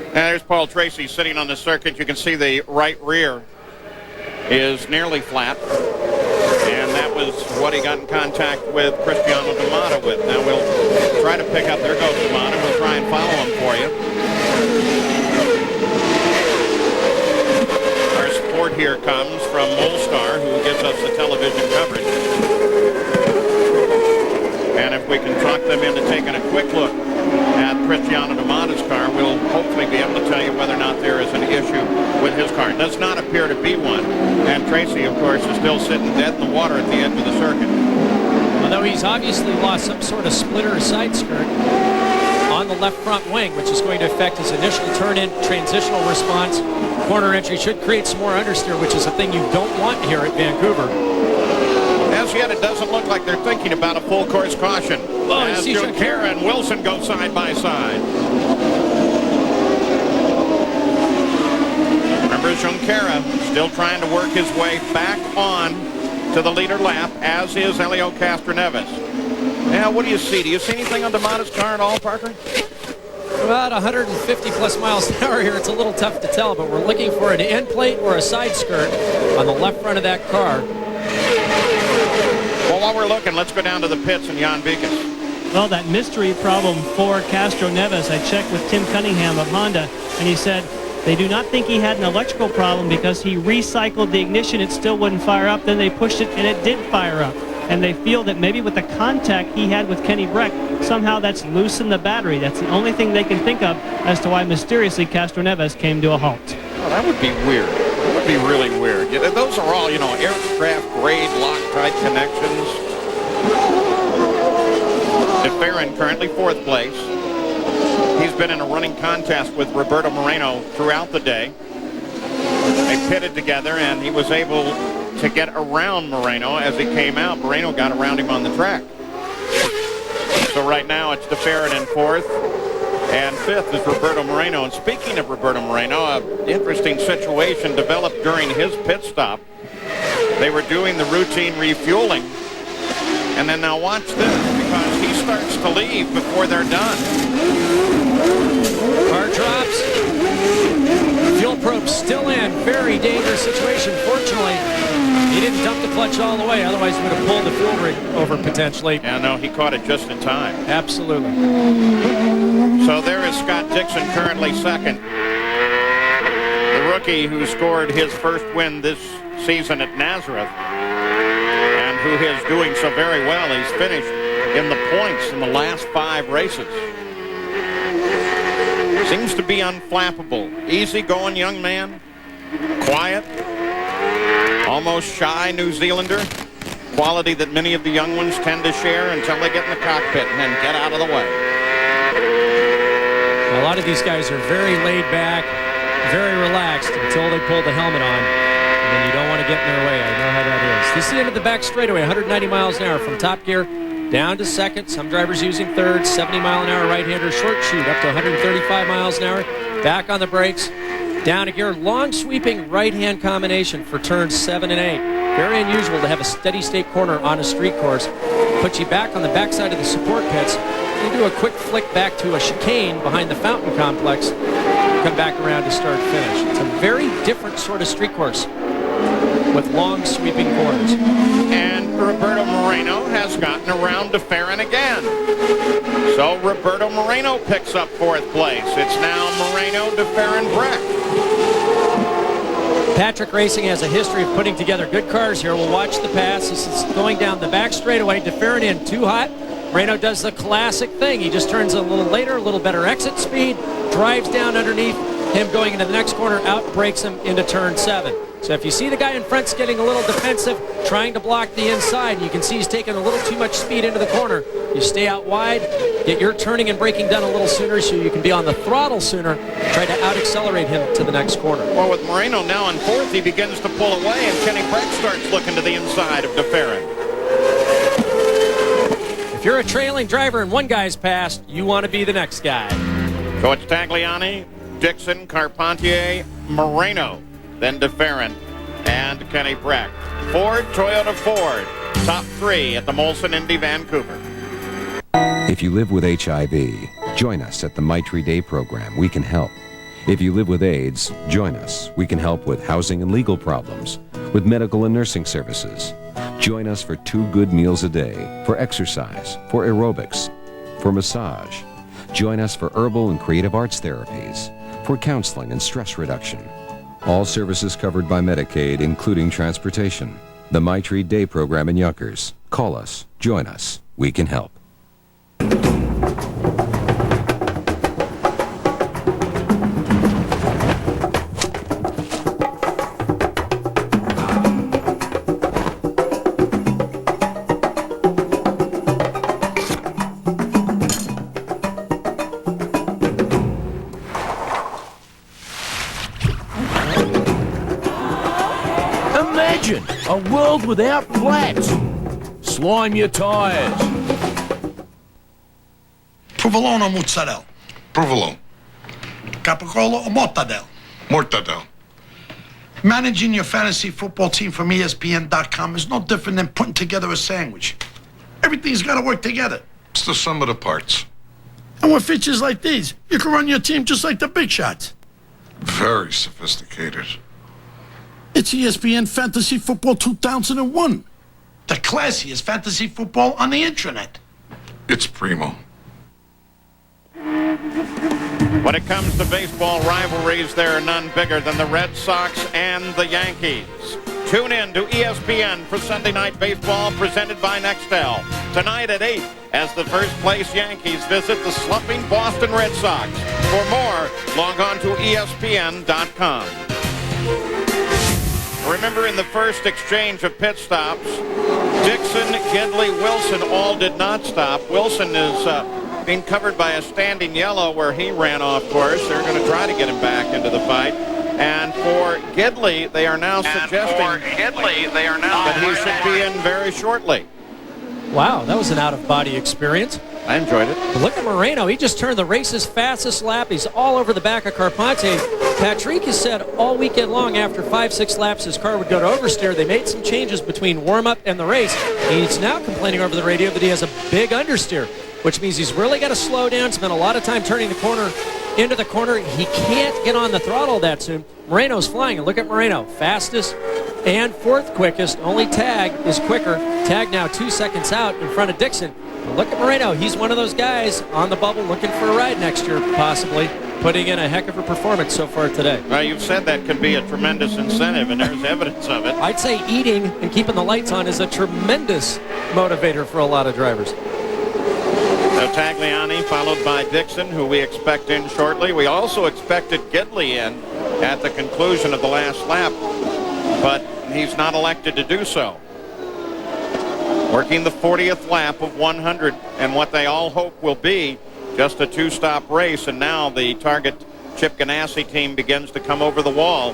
And there's Paul Tracy sitting on the circuit. You can see the right rear is nearly flat. And that was what he got in contact with Cristiano D'Amata with. Now we'll try to pick up. There goes D'Amata. We'll try and follow him for you. Our support here comes from Molstar, who gives us the television coverage. And if we can talk them into taking a quick look at Cristiano D'Amata's car, we'll hopefully be able to tell you whether or not there is an issue with his car. It does not appear to be one. And Tracy, of course, is still sitting dead in the water at the edge of the circuit. Although he's obviously lost some sort of splitter or side skirt on the left front wing, which is going to affect his initial turn-in, transitional response. Corner entry should create some more understeer, which is a thing you don't want here at Vancouver. As yet, it doesn't look like they're thinking about a full course caution. As Junqueira and Wilson go side by side. Remember, Junqueira still trying to work his way back on to the leader lap, as is Helio Castroneves. Now, what do you see? Do you see anything on D'Amata's car at all, Parker? About 150 plus miles an hour here. It's a little tough to tell, but we're looking for an end plate or a side skirt on the left front of that car. Well, while we're looking, let's go down to the pits and Jan Beekes. Well, that mystery problem for Castroneves, I checked with Tim Cunningham of Honda, and he said they do not think he had an electrical problem because he recycled the ignition. It still wouldn't fire up. Then they pushed it, and it did fire up. And they feel that maybe with the contact he had with Kenny Breck, somehow that's loosened the battery. That's the only thing they can think of as to why mysteriously Castroneves came to a halt. Oh, that would be weird. That would be really weird. Yeah, those are all, aircraft grade Loctite connections. DeFerrin currently fourth place. He's been in a running contest with Roberto Moreno throughout the day. They pitted together, and he was able to get around Moreno as he came out. Moreno got around him on the track. So right now it's DeFerrin in fourth, and fifth is Roberto Moreno. And speaking of Roberto Moreno, an interesting situation developed during his pit stop. They were doing the routine refueling, and then now watch this, because he starts to leave before they're done. Car drops. Fuel probe still in. Very dangerous situation. Fortunately, he didn't dump the clutch all the way. Otherwise, he would have pulled the fuel rig over potentially. Yeah, no, he caught it just in time. Absolutely. So there is Scott Dixon, currently second. The rookie who scored his first win this season at Nazareth, and who is doing so very well. He's finished in the points in the last 5 races. Seems to be unflappable. Easy-going young man. Quiet. Almost shy New Zealander. Quality that many of the young ones tend to share until they get in the cockpit and then get out of the way. A lot of these guys are very laid back, very relaxed until they pull the helmet on. And then you don't want to get in their way. I know how that is. This is the end of the back straightaway, 190 miles an hour from top gear down to second. Some drivers using third, 70 mile an hour right-hander short shoot up to 135 miles an hour. Back on the brakes, down to gear. Long sweeping right-hand combination for turns 7 and 8. Very unusual to have a steady state corner on a street course. Put you back on the backside of the support pits. You do a quick flick back to a chicane behind the fountain complex. Come back around to start finish. It's a very different sort of street course with long sweeping corners. And Roberto Moreno has gotten around DeFerrin again. So Roberto Moreno picks up 4th place. It's now Moreno, DeFerrin, Breck. Patrick Racing has a history of putting together good cars here. We'll watch the pass. This is going down the back straightaway. DeFerrin in too hot. Moreno does the classic thing. He just turns a little later, a little better exit speed, drives down underneath him going into the next corner, out brakes him into turn 7. So if you see the guy in front's getting a little defensive, trying to block the inside, you can see he's taking a little too much speed into the corner. You stay out wide, get your turning and braking done a little sooner so you can be on the throttle sooner, try to out-accelerate him to the next corner. Well, with Moreno now in 4th, he begins to pull away, and Kenny Breck starts looking to the inside of DeFerrin. If you're a trailing driver and one guy's passed, you want to be the next guy. So it's Tagliani, Dixon, Carpentier, Moreno, then DeFerrin, and Kenny Breck. Ford, Toyota, Ford. Top 3 at the Molson Indy Vancouver. If you live with HIV, join us at the Maitri Day program. We can help. If you live with AIDS, join us. We can help with housing and legal problems, with medical and nursing services. Join us for 2 good meals a day, for exercise, for aerobics, for massage. Join us for herbal and creative arts therapies, for counseling and stress reduction. All services covered by Medicaid, including transportation. The Maitri Day program in Yonkers. Call us. Join us. We can help. Imagine a world without flats. Slime your tires. Provolone or mozzarella? Provolone. Capicola or mortadella? Mortadella. Managing your fantasy football team from ESPN.com is no different than putting together a sandwich. Everything's got to work together. It's the sum of the parts. And with features like these, you can run your team just like the big shots. Very sophisticated. It's ESPN Fantasy Football 2001. The classiest fantasy football on the internet. It's primo. When it comes to baseball rivalries, there are none bigger than the Red Sox and the Yankees. Tune in to ESPN for Sunday Night Baseball presented by Nextel. Tonight at 8 as the first-place Yankees visit the slumping Boston Red Sox. For more, log on to ESPN.com. Remember, in the first exchange of pit stops, Dixon, Gidley, Wilson all did not stop. Wilson is being covered by a standing yellow where he ran off course. They're going to try to get him back into the fight. And for Gidley, they are now suggesting that he should be in very shortly. Wow, that was an out-of-body experience. I enjoyed it. But look at Moreno. He just turned the race's fastest lap. He's all over the back of Carpentier. Patrick has said all weekend long after 5-6 laps his car would go to oversteer. They made some changes between warm-up and the race. He's now complaining over the radio that he has a big understeer, which means he's really got to slow down, spend a lot of time turning the corner into the corner. He can't get on the throttle that soon. Moreno's flying, and look at Moreno. Fastest and fourth quickest. Only Tag is quicker. Tag now 2 seconds out in front of Dixon. But look at Moreno. He's one of those guys on the bubble looking for a ride next year, possibly, putting in a heck of a performance so far today. Well, you've said that could be a tremendous incentive, and there's evidence of it. I'd say eating and keeping the lights on is a tremendous motivator for a lot of drivers. So Tagliani followed by Dixon, who we expect in shortly. We also expected Gidley in at the conclusion of the last lap, but he's not elected to do so. Working the 40th lap of 100, and what they all hope will be just a two-stop race. And now the Target Chip Ganassi team begins to come over the wall,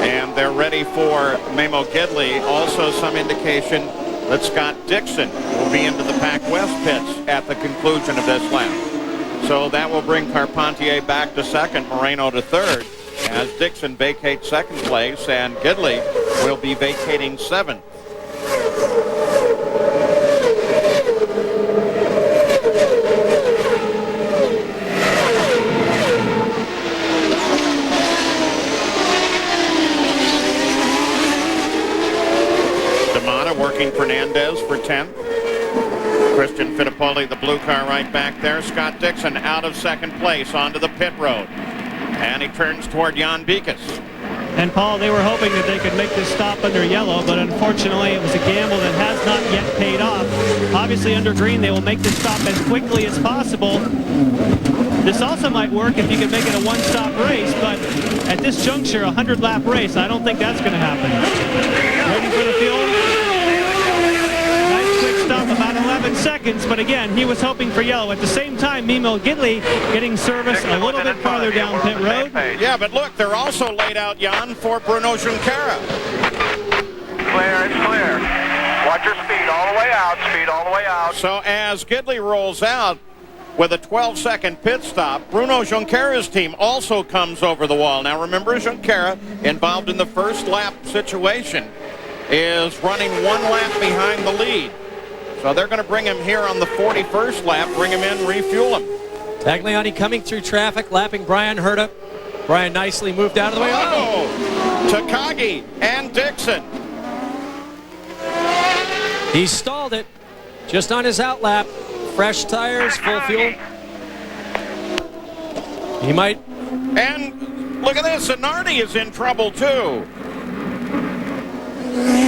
and they're ready for Memo Gidley. Also some indication that Scott Dixon will be into the Pac West pits at the conclusion of this lap. So that will bring Carpentier back to second, Moreno to third, as Dixon vacates second place, and Gidley will be vacating seventh. Working Fernandez for 10th. Christian Fittipaldi, the blue car, right back there. Scott Dixon out of second place onto the pit road. And he turns toward Jan Beekes. And Paul, they were hoping that they could make this stop under yellow, but unfortunately it was a gamble that has not yet paid off. Obviously under green they will make this stop as quickly as possible. This also might work if you can make it a one-stop race, but at this juncture, a 100-lap race, I don't think that's going to happen. Waiting for the fuel. Nice quick stop, about 11 seconds, but again, he was hoping for yellow. At the same time, Memo Gidley getting service a little bit farther down pit road. Yeah, but look, they're also laid out, Jan, for Bruno Junqueira. Clear, it's clear. Watch your speed all the way out, speed all the way out. So as Gidley rolls out with a 12-second pit stop, Bruno Junqueira's team also comes over the wall. Now remember, Junqueira, involved in the first lap situation, is running one lap behind the lead. So they're going to bring him here on the 41st lap, bring him in, refuel him. Tagliani coming through traffic, lapping Brian Herta. Brian nicely moved out of the way. Oh! Takagi and Dixon. He stalled it just on his out lap. Fresh tires, full fuel. He might. And look at this, Zanardi is in trouble too.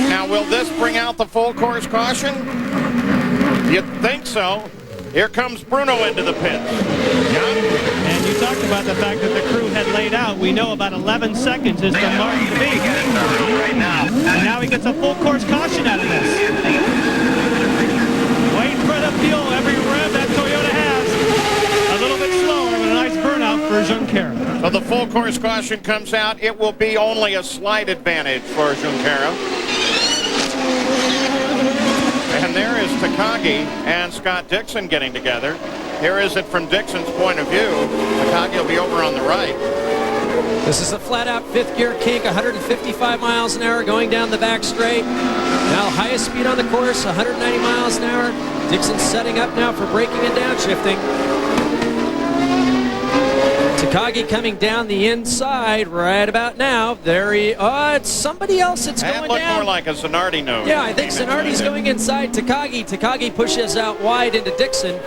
Now, will this bring out the full course caution? You'd think so. Here comes Bruno into the pits. And you talked about the fact that the crew had laid out. We know about 11 seconds is the mark to beat. Right now. And now he gets a full course caution out of this. Wait for the fuel. Every rev that Toyota has. A little bit slower, but a nice burnout for Junqueira. So the full course caution comes out. It will be only a slight advantage for Junqueira. And there is Takagi and Scott Dixon getting together. Here is it from Dixon's point of view. Takagi will be over on the right. This is a flat-out fifth gear kink, 155 miles an hour going down the back straight. Now highest speed on the course, 190 miles an hour. Dixon's setting up now for braking and downshifting. Takagi coming down the inside right about now. There he, it's somebody else that's going down. That looked more like a Zanardi nose. Yeah, I think Zanardi's going inside Takagi. Takagi pushes out wide into Dixon.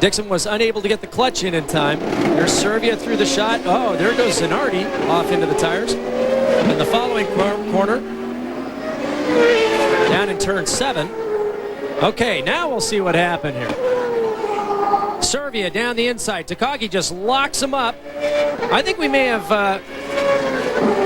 Dixon was unable to get the clutch in time. There's Servia through the shot. Oh, there goes Zanardi off into the tires. In the following corner, down in turn 7. Okay, now we'll see what happened here. Servia down the inside. Takagi just locks him up. I think we may have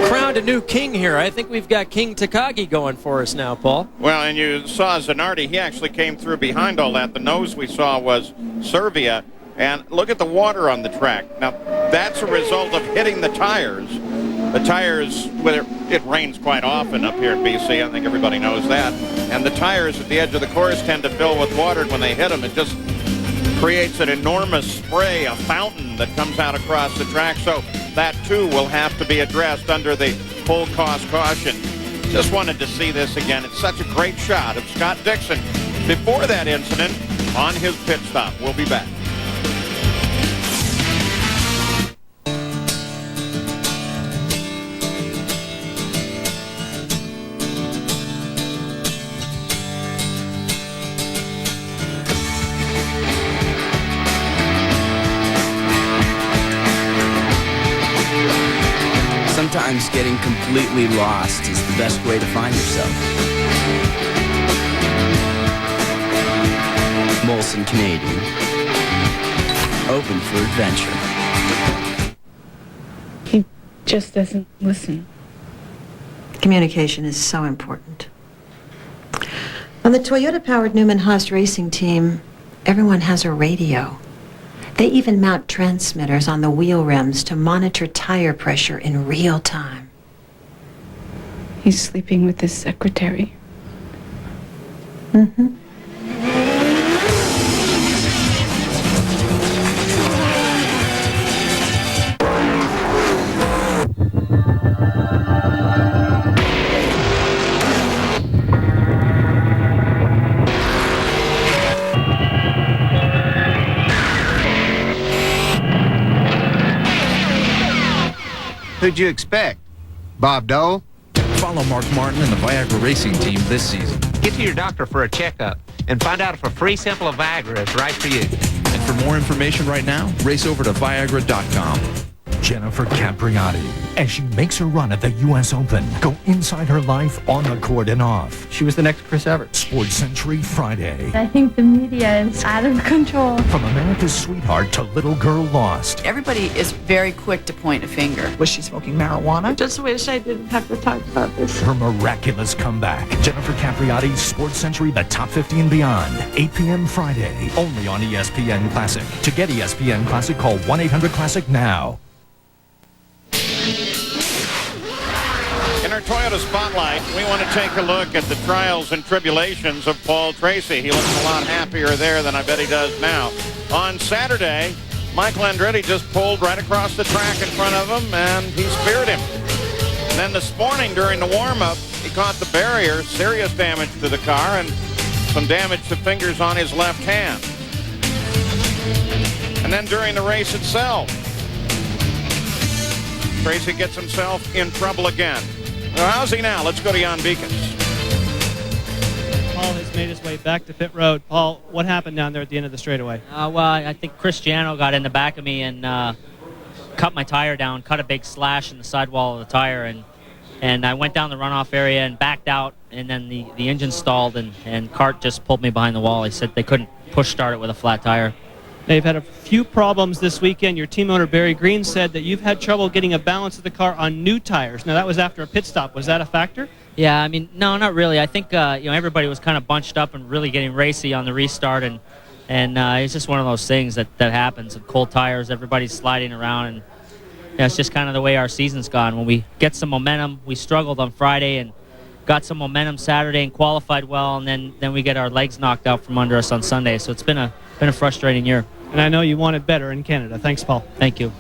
crowned a new king here. I think we've got King Takagi going for us now, Paul. Well, and you saw Zanardi. He actually came through behind all that. The nose we saw was Servia. And look at the water on the track. Now, that's a result of hitting the tires. The tires, it rains quite often up here in BC. I think everybody knows that. And the tires at the edge of the course tend to fill with water. And when they hit them, it just creates an enormous spray, a fountain that comes out across the track. So that, too, will have to be addressed under the full cost caution. Just wanted to see this again. It's such a great shot of Scott Dixon before that incident on his pit stop. We'll be back. Sometimes getting completely lost is the best way to find yourself. Molson Canadian. Open for adventure. He just doesn't listen. Communication is so important. On the Toyota-powered Newman Haas racing team, everyone has a radio. They even mount transmitters on the wheel rims to monitor tire pressure in real time. He's sleeping with his secretary. Mm-hmm. Who'd you expect? Bob Dole? Follow Mark Martin and the Viagra racing team this season. Get to your doctor for a checkup and find out if a free sample of Viagra is right for you. And for more information right now, race over to Viagra.com. Jennifer Capriati, as she makes her run at the U.S. Open. Go inside her life on the court and off. She was the next Chris Evert. Sports Century Friday. I think the media is out of control. From America's sweetheart to little girl lost. Everybody is very quick to point a finger. Was she smoking marijuana? Just wish I didn't have to talk about this. Her miraculous comeback. Jennifer Capriati's Sports Century, the top 50 and beyond. 8 p.m. Friday. Only on ESPN Classic. To get ESPN Classic, call 1-800-CLASSIC now. In our Toyota Spotlight, we want to take a look at the trials and tribulations of Paul Tracy. He looks a lot happier there than I bet he does now. On Saturday, Michael Andretti just pulled right across the track in front of him, and he speared him. And then this morning during the warm-up, he caught the barrier, serious damage to the car, and some damage to fingers on his left hand. And then during the race itself, Tracy gets himself in trouble again. Well, how's he now? Let's go to Jan Beekens. Paul has made his way back to pit road. Paul, what happened down there at the end of the straightaway? Well, I think Cristiano got in the back of me and cut my tire down, cut a big slash in the sidewall of the tire, and I went down the runoff area and backed out, and then the engine stalled, and Cart just pulled me behind the wall. He said they couldn't push start it with a flat tire. They've had a few problems this weekend. Your team owner, Barry Green, said that you've had trouble getting a balance of the car on new tires. Now, that was after a pit stop. Was that a factor? Yeah, I mean, no, not really. I think everybody was kind of bunched up and really getting racy on the restart, and it's just one of those things that happens. And cold tires, everybody's sliding around, and it's just kind of the way our season's gone. When we get some momentum, we struggled on Friday and got some momentum Saturday and qualified well, and then we get our legs knocked out from under us on Sunday. So it's been a frustrating year. And I know you wanted better in Canada. Thanks, Paul. Thank you.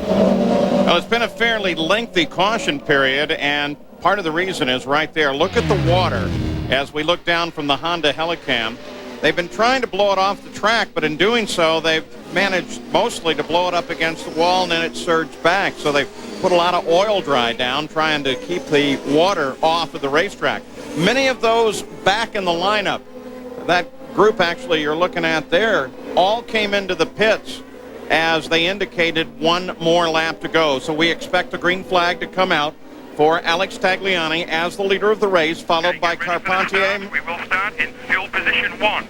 Well, it's been a fairly lengthy caution period, and part of the reason is right there. Look at the water as we look down from the Honda Helicam. They've been trying to blow it off the track, but in doing so, they've managed mostly to blow it up against the wall, and then it surged back. So they've put a lot of oil dry down, trying to keep the water off of the racetrack. Many of those back in the lineup, that group actually you're looking at there, all came into the pits as they indicated one more lap to go. So we expect the green flag to come out for Alex Tagliani as the leader of the race, followed by Carpentier. We will start in field position 1.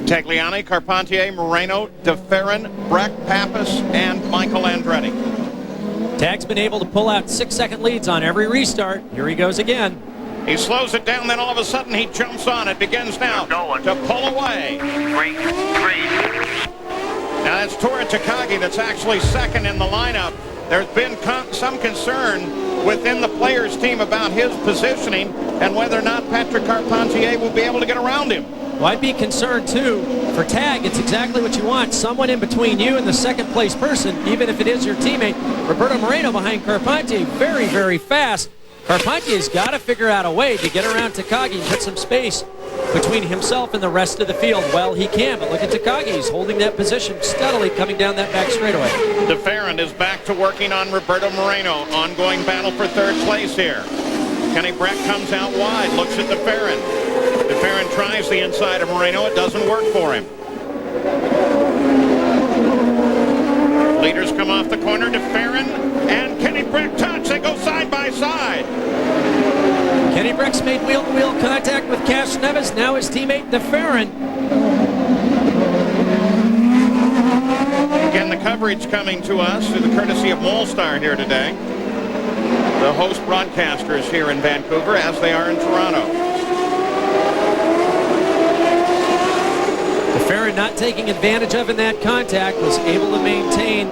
Tagliani, Carpentier, Moreno, DeFerrin, Breck, Papis, and Michael Andretti. Tag's been able to pull out 6-second leads on every restart. Here he goes again. He slows it down, then all of a sudden he jumps on it. Begins now to pull away. 3. Now that's Tora Takagi that's actually second in the lineup. there's been some concern within the players' team about his positioning and whether or not Patrick Carpentier will be able to get around him. Well, I'd be concerned, too. For tag, it's exactly what you want. Someone in between you and the second-place person, even if it is your teammate. Roberto Moreno behind Carpentier, very, very fast. Carpentier's got to figure out a way to get around Takagi and put some space between himself and the rest of the field. Well, he can, but look at Takagi. He's holding that position steadily coming down that back straightaway. DeFerrin is back to working on Roberto Moreno. Ongoing battle for third place here. Kenny Breck comes out wide, looks at DeFerrin. DeFerrin tries the inside of Moreno. It doesn't work for him. Leaders come off the corner. DeFerrin and Kenny Breck touch. They go side by side. Kenny Breck's made wheel-to-wheel contact with Cash Neves. Now his teammate DeFerrin. Again, the coverage coming to us through the courtesy of Molstar here today. The host broadcasters here in Vancouver, as they are in Toronto. DeFerrin not taking advantage of in that contact, was able to maintain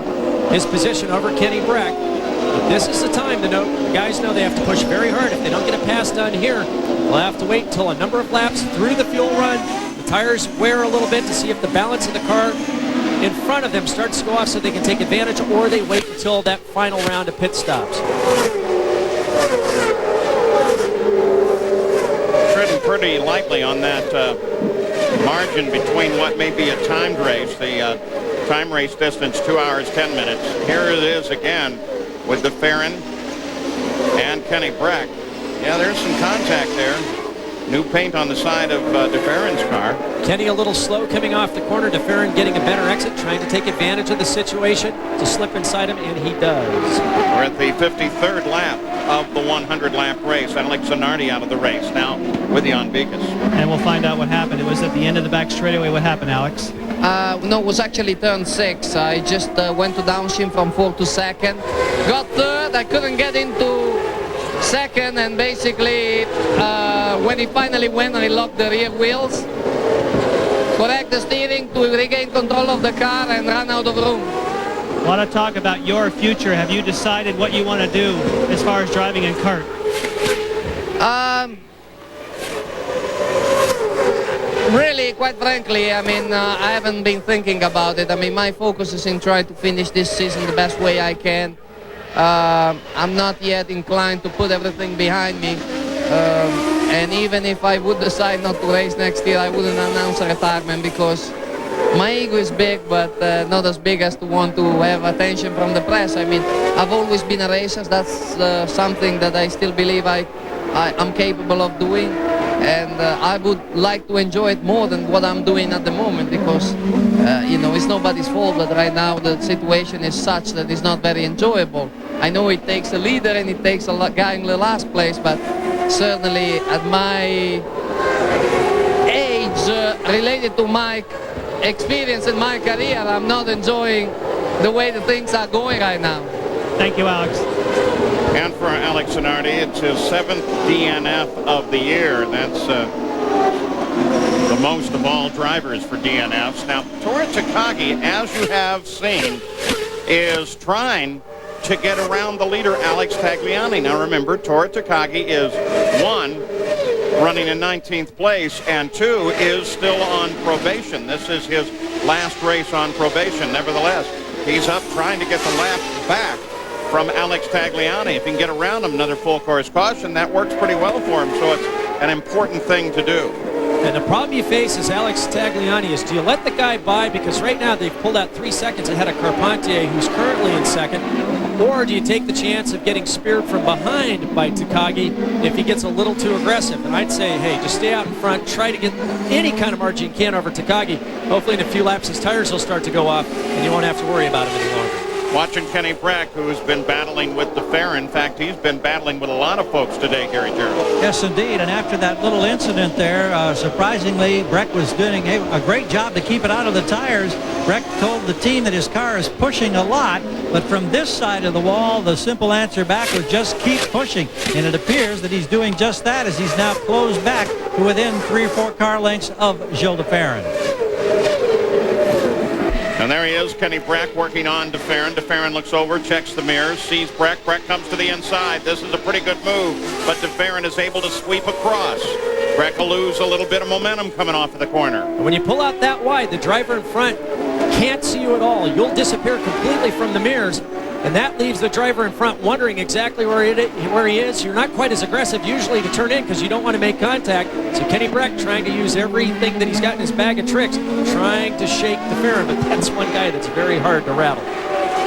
his position over Kenny Breck. But this is the time to note, the guys know they have to push very hard. If they don't get a pass done here, they'll have to wait until a number of laps through the fuel run. The tires wear a little bit to see if the balance of the car in front of them starts to go off so they can take advantage, or they wait until that final round of pit stops. Treading pretty lightly on that margin between what may be a timed race. The time race distance 2 hours 10 minutes. Here it is again with DeFerrin and Kenny Breck. Yeah, there's some contact there. New paint on the side of DeFerrin's car. Kenny a little slow coming off the corner. DeFerrin getting a better exit, trying to take advantage of the situation to slip inside him, and he does. We're at the 53rd lap of the 100-lap race. Alex Zanardi out of the race now with Jan Beekes. And we'll find out what happened. It was at the end of the back straightaway. What happened, Alex? No, it was actually turn 6. I just went to downshift from 4th to 2nd. Got 3rd. I couldn't get into 2nd, and basically when he finally went, I locked the rear wheels, correct the steering to regain control of the car, and ran out of room. I want to talk about your future. Have you decided what you want to do as far as driving in kart? Really, quite frankly, I mean, I haven't been thinking about it. I mean, my focus is in trying to finish this season the best way I can. I'm not yet inclined to put everything behind me. And even if I would decide not to race next year, I wouldn't announce a retirement, because my ego is big, but not as big as to want to have attention from the press. I mean, I've always been a racer. That's something that I still believe I'm capable of doing. And I would like to enjoy it more than what I'm doing at the moment, because, you know, it's nobody's fault, but right now the situation is such that it's not very enjoyable. I know it takes a leader and it takes a guy in the last place, but certainly at my age, related to my experience in my career, I'm not enjoying the way the things are going right now. Thank you, Alex. And for Alex Zanardi, it's his 7th DNF of the year. That's the most of all drivers for DNFs. Now, Tora Takagi, as you have seen, is trying to get around the leader, Alex Tagliani. Now, remember, Tora Takagi is 1, running in 19th place, and 2, is still on probation. This is his last race on probation. Nevertheless, he's up trying to get the lap back from Alex Tagliani. If he can get around him, another full course caution, that works pretty well for him, so it's an important thing to do. And the problem you face as Alex Tagliani is, do you let the guy by, because right now they've pulled out 3 seconds ahead of Carpentier, who's currently in 2nd, or do you take the chance of getting speared from behind by Takagi if he gets a little too aggressive? And I'd say, hey, just stay out in front, try to get any kind of margin you can over Takagi. Hopefully in a few laps his tires will start to go off and you won't have to worry about him any longer. Watching Kenny Breck, who's been battling with DeFerrin. In fact, he's been battling with a lot of folks today, Gary Gerald. Yes, indeed. And after that little incident there, surprisingly, Breck was doing a great job to keep it out of the tires. Breck told the team that his car is pushing a lot, but from this side of the wall, the simple answer back was just keep pushing. And it appears that he's doing just that, as he's now closed back to within 3 or 4 car lengths of Gilles DeFerrin. And there he is, Kenny Breck working on DeFerrin. DeFerrin looks over, checks the mirrors, sees Breck. Breck comes to the inside. This is a pretty good move, but DeFerrin is able to sweep across. Breck will lose a little bit of momentum coming off of the corner. When you pull out that wide, the driver in front can't see you at all. You'll disappear completely from the mirrors, and that leaves the driver in front wondering exactly where he is. You're not quite as aggressive usually to turn in because you don't want to make contact. So Kenny Breck trying to use everything that he's got in his bag of tricks, trying to shake DeFerrin, but that's one guy that's very hard to rattle.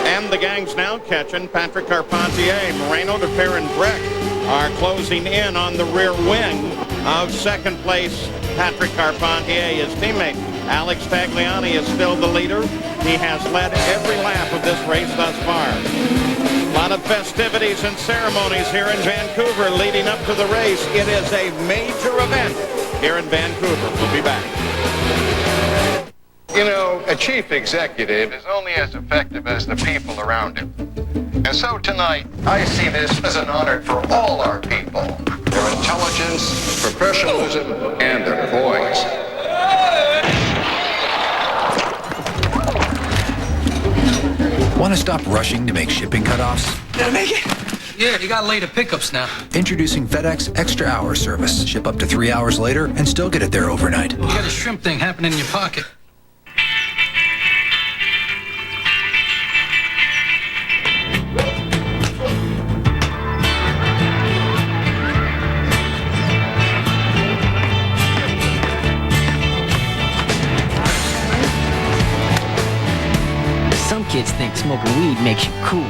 And the gang's now catching Patrick Carpentier. Moreno, DeFerrin, Breck are closing in on the rear wing of second place Patrick Carpentier. His teammate Alex Tagliani is still the leader. He has led every lap of this race thus far. A lot of festivities and ceremonies here in Vancouver leading up to the race. It is a major event here in Vancouver. We'll be back. You know, a chief executive is only as effective as the people around him. And so tonight, I see this as an honor for all our people. Their intelligence, professionalism, and their poise. Want to stop rushing to make shipping cutoffs? Did I make it? Yeah, you got later pickups now. Introducing FedEx Extra Hour service. Ship up to 3 hours later and still get it there overnight. You got a shrimp thing happening in your pocket. Kids think smoking weed makes you cool.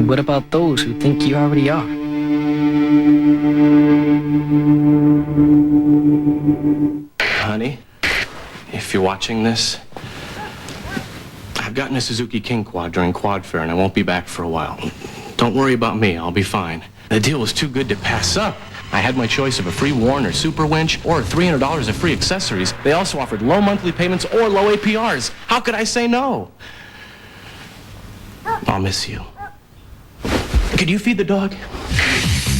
What about those who think you already are? Honey, if you're watching this, I've gotten a Suzuki King Quad during Quad Fair and I won't be back for a while. Don't worry about me, I'll be fine. The deal was too good to pass up. I had my choice of a free Warner Super Winch or $300 of free accessories. They also offered low monthly payments or low APRs. How could I say no? I'll miss you. Could you feed the dog?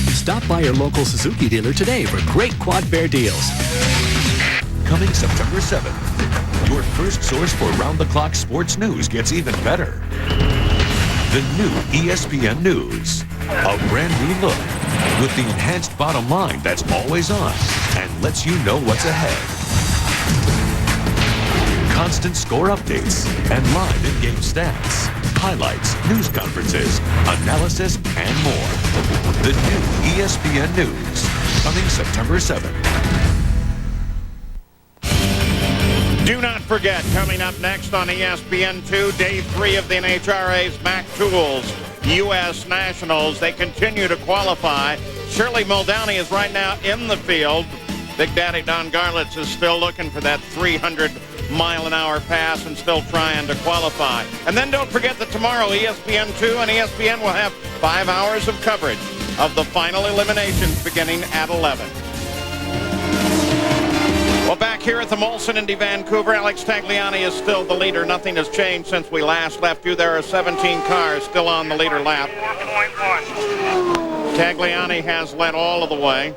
Stop by your local Suzuki dealer today for great Quad Fair deals. Coming September 7th, your first source for round-the-clock sports news gets even better. The new ESPN News. A brand new look with the enhanced bottom line that's always on and lets you know what's ahead. Constant score updates and live in-game stats, highlights, news conferences, analysis, and more. The new ESPN News, coming September 7th. Do not forget, coming up next on ESPN2, Day 3 of the NHRA's MAC Tools U.S. Nationals. They continue to qualify. Shirley Muldowney is right now in the field. Big Daddy Don Garlitz is still looking for that 300-mile-an-hour pass and still trying to qualify. And then don't forget that tomorrow ESPN2 and ESPN will have 5 hours of coverage of the final eliminations beginning at 11. Well, back here at the Molson Indy Vancouver, Alex Tagliani is still the leader. Nothing has changed since we last left you. There are 17 cars still on the leader lap. 4.1. Tagliani has led all of the way.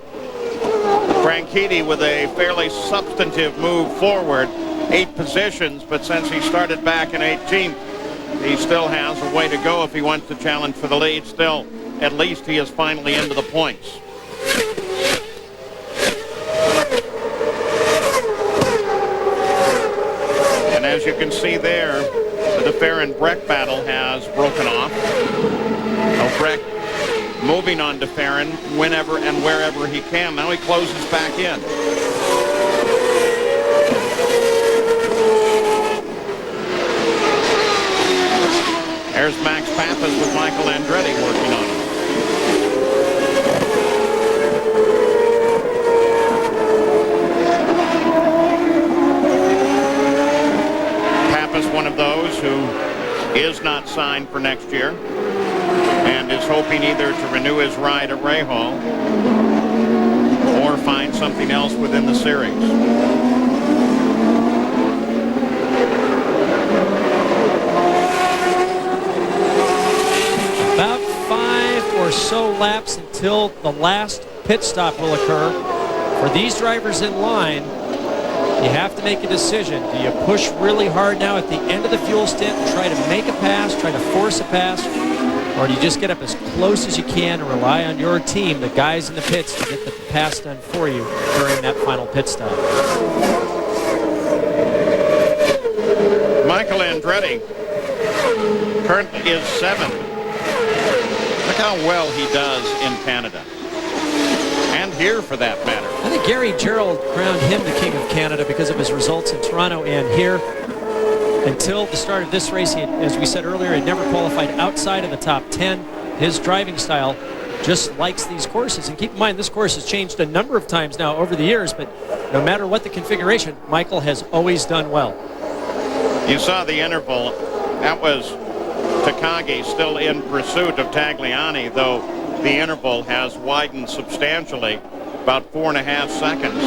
Franchitti with a fairly substantive move forward, 8 positions, but since he started back in 18th, he still has a way to go if he wants to challenge for the lead. Still, at least he is finally into the points. And as you can see there, the DeFerrin-Breck battle has broken off. Breck moving on DeFerrin whenever and wherever he can. Now he closes back in. There's Max Papis with Michael Andretti working on him. Papis, one of those who is not signed for next year and is hoping either to renew his ride at Rahal or find something else within the series. About 5 or so laps until the last pit stop will occur. For these drivers in line, You have to make a decision. Do you push really hard now at the end of the fuel stint and try to make a pass, try to force a pass, or do you just get up as close as you can and rely on your team, the guys in the pits, to get the pass done for you during that final pit stop? Michael Andretti currently is 7th. Look how well he does in Canada. And here, for that matter. I think Gary Gerald crowned him the King of Canada because of his results in Toronto and here. Until the start of this race, he had, as we said earlier, had never qualified outside of the top 10. His driving style just likes these courses. And keep in mind, this course has changed a number of times now over the years, but no matter what the configuration, Michael has always done well. You saw the interval. That was Takagi still in pursuit of Tagliani, though the interval has widened substantially, about 4.5 seconds.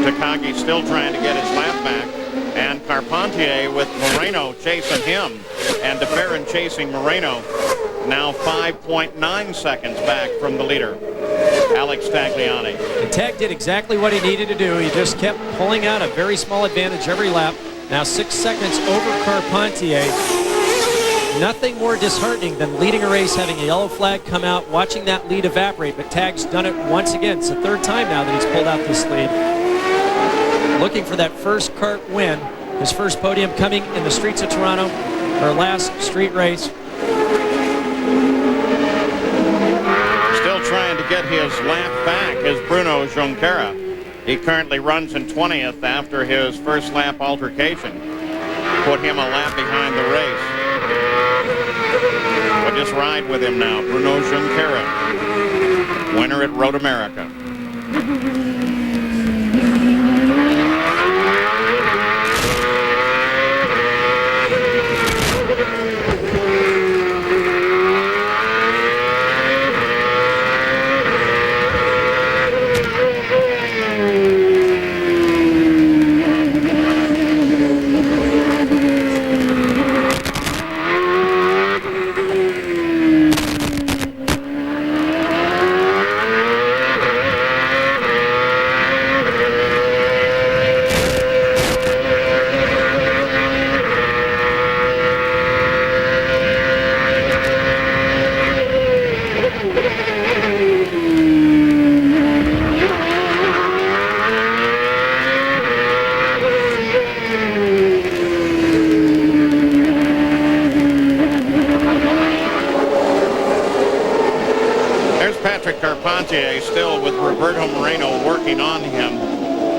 Takagi still trying to get his lap back, and Carpentier with Moreno chasing him, and De Ferran chasing Moreno, now 5.9 seconds back from the leader, Alex Tagliani. And Tag did exactly what he needed to do. He just kept pulling out a very small advantage every lap. Now 6 seconds over Carpentier. Nothing more disheartening than leading a race, having a yellow flag come out, watching that lead evaporate, but Tag's done it once again. It's the 3rd time now that he's pulled out this lead. Looking for that first kart win, his first podium coming in the streets of Toronto, our last street race. Still trying to get his lap back is Bruno Junqueira. He currently runs in 20th after his first lap altercation. Put him a lap behind the race. We'll just ride with him now. Bruno Junqueira, winner at Road America. Carpentier still with Roberto Moreno working on him.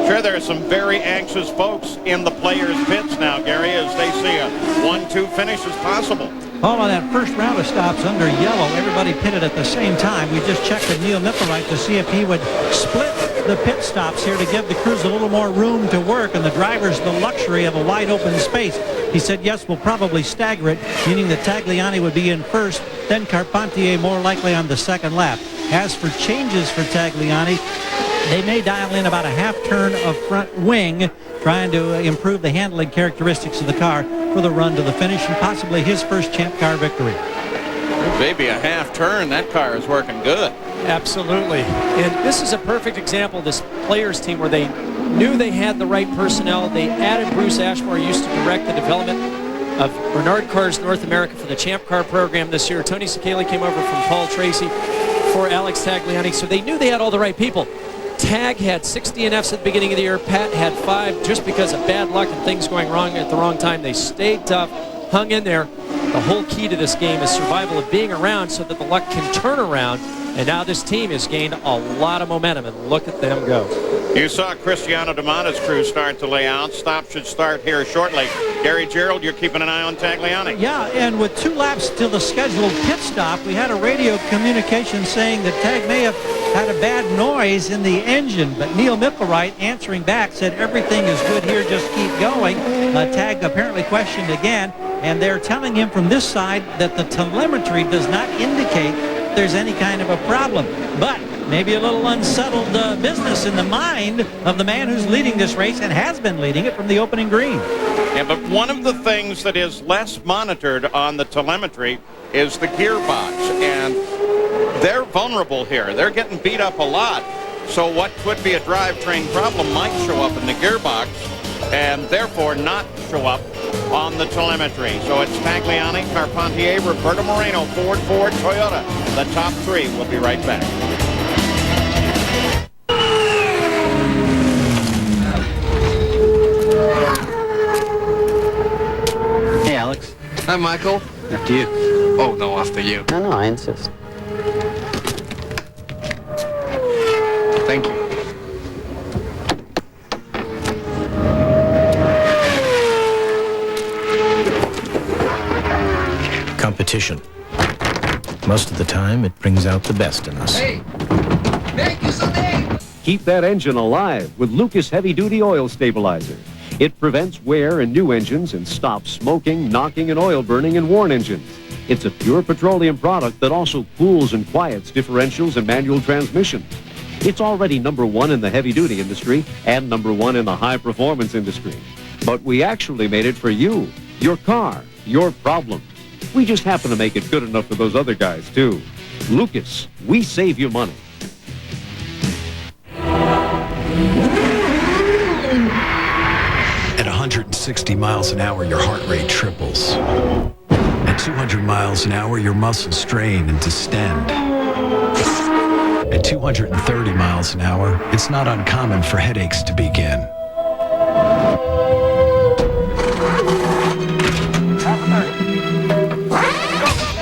Sure, there are some very anxious folks in the players' pits now, Gary, as they see a 1-2 finish as possible. Oh, on that first round of stops under yellow, everybody pitted at the same time. We just checked with Neil Mickelwright to see if he would split the pit stops here to give the crews a little more room to work and the drivers the luxury of a wide open space. He said, yes, we'll probably stagger it, meaning that Tagliani would be in first, then Carpentier more likely on the second lap. As for changes for Tagliani, they may dial in about a half turn of front wing, trying to improve the handling characteristics of the car for the run to the finish and possibly his first Champ Car victory. Maybe a half turn. That car is working good. Absolutely. And this is a perfect example of this players team where they knew they had the right personnel. They added Bruce Ashmore, used to direct the development of Bernard Carr's North America for the Champ Car program this year. Tony Sekeli came over from Paul Tracy for Alex Tagliani, so they knew they had all the right people. Tag had 6 DNFs at the beginning of the year. Pat had 5 just because of bad luck and things going wrong at the wrong time. They stayed tough, hung in there. The whole key to this game is survival of being around so that the luck can turn around. And now this team has gained a lot of momentum, and look at them go. You saw Cristiano D'Amato's crew start to lay out. Stop should start here shortly. Gary Gerald, you're keeping an eye on Tagliani. Yeah, and with 2 laps till the scheduled pit stop, we had a radio communication saying that Tag may have had a bad noise in the engine, but Neil Mickelwright answering back said everything is good here, just keep going. Tag apparently questioned again, and they're telling him from this side that the telemetry does not indicate there's any kind of a problem, but maybe a little unsettled business in the mind of the man who's leading this race and has been leading it from the opening green. Yeah, but one of the things that is less monitored on the telemetry is the gearbox, and they're vulnerable here. They're getting beat up a lot, so what could be a drivetrain problem might show up in the gearbox. and therefore not show up on the telemetry. So it's Tagliani, Carpentier, Roberto Moreno, Ford, Toyota. The top three. We'll be right back. Hey, Alex. Hi, Michael. After you. Oh, no, after you. No, I insist. Thank you. Competition. Most of the time, it brings out the best in us. Hey, make you something! Keep that engine alive with Lucas Heavy Duty Oil Stabilizer. It prevents wear in new engines and stops smoking, knocking, and oil burning in worn engines. It's a pure petroleum product that also cools and quiets differentials and manual transmissions. It's already #1 in the heavy-duty industry and #1 in the high-performance industry. But we actually made it for you, your car, your problem. We just happen to make it good enough for those other guys, too. Lucas, we save you money. At 160 miles an hour, your heart rate triples. At 200 miles an hour, your muscles strain and distend. At 230 miles an hour, it's not uncommon for headaches to begin.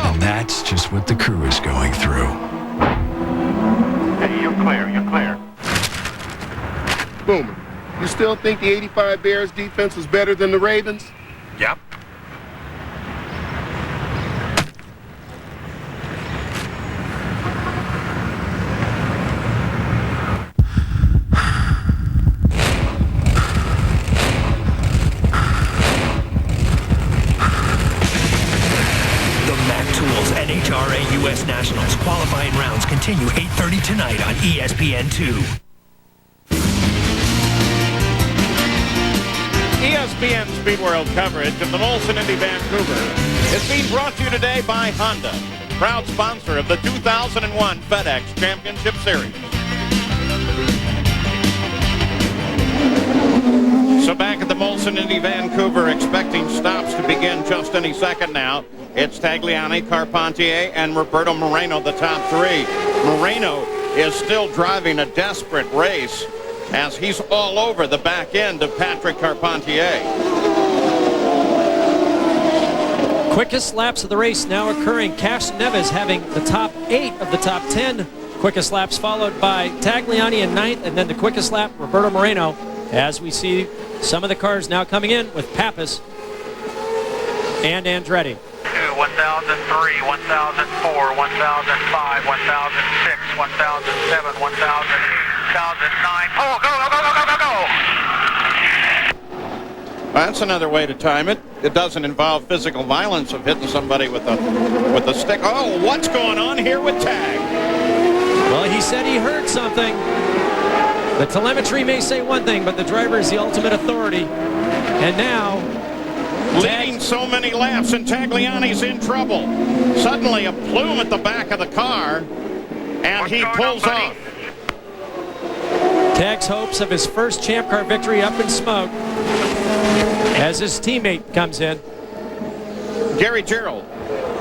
And that's just what the crew is going through. Hey, you're clear, you're clear. Boomer, you still think the 85 Bears defense was better than the Ravens? Yep. U.S. Nationals qualifying rounds continue 8:30 tonight on ESPN2. ESPN Speed World coverage of the Molson Indy Vancouver is being brought to you today by Honda, proud sponsor of the 2001 FedEx Championship Series. So back at the Molson Indy Vancouver, expecting stops to begin just any second now. It's Tagliani, Carpentier, and Roberto Moreno, the top three. Moreno is still driving a desperate race as he's all over the back end of Patrick Carpentier. Quickest laps of the race now occurring. Cash Neves having the top 8 of the top 10 quickest laps, followed by Tagliani in 9th, and then the quickest lap, Roberto Moreno, as we see some of the cars now coming in with Papis and Andretti. 1003, 1004, 1005, 1006, 1007, 1008, 1009. Oh, go, go, go, go, go, go, go! That's another way to time it. It doesn't involve physical violence of hitting somebody with a stick. Oh, what's going on here with Tag? Well, he said he heard something. The telemetry may say one thing, but the driver is the ultimate authority. And now, leading so many laps, and Tagliani's in trouble. Suddenly, a plume at the back of the car, and he pulls off. Tag's hopes of his first Champ Car victory up in smoke as his teammate comes in. Gary Gerald.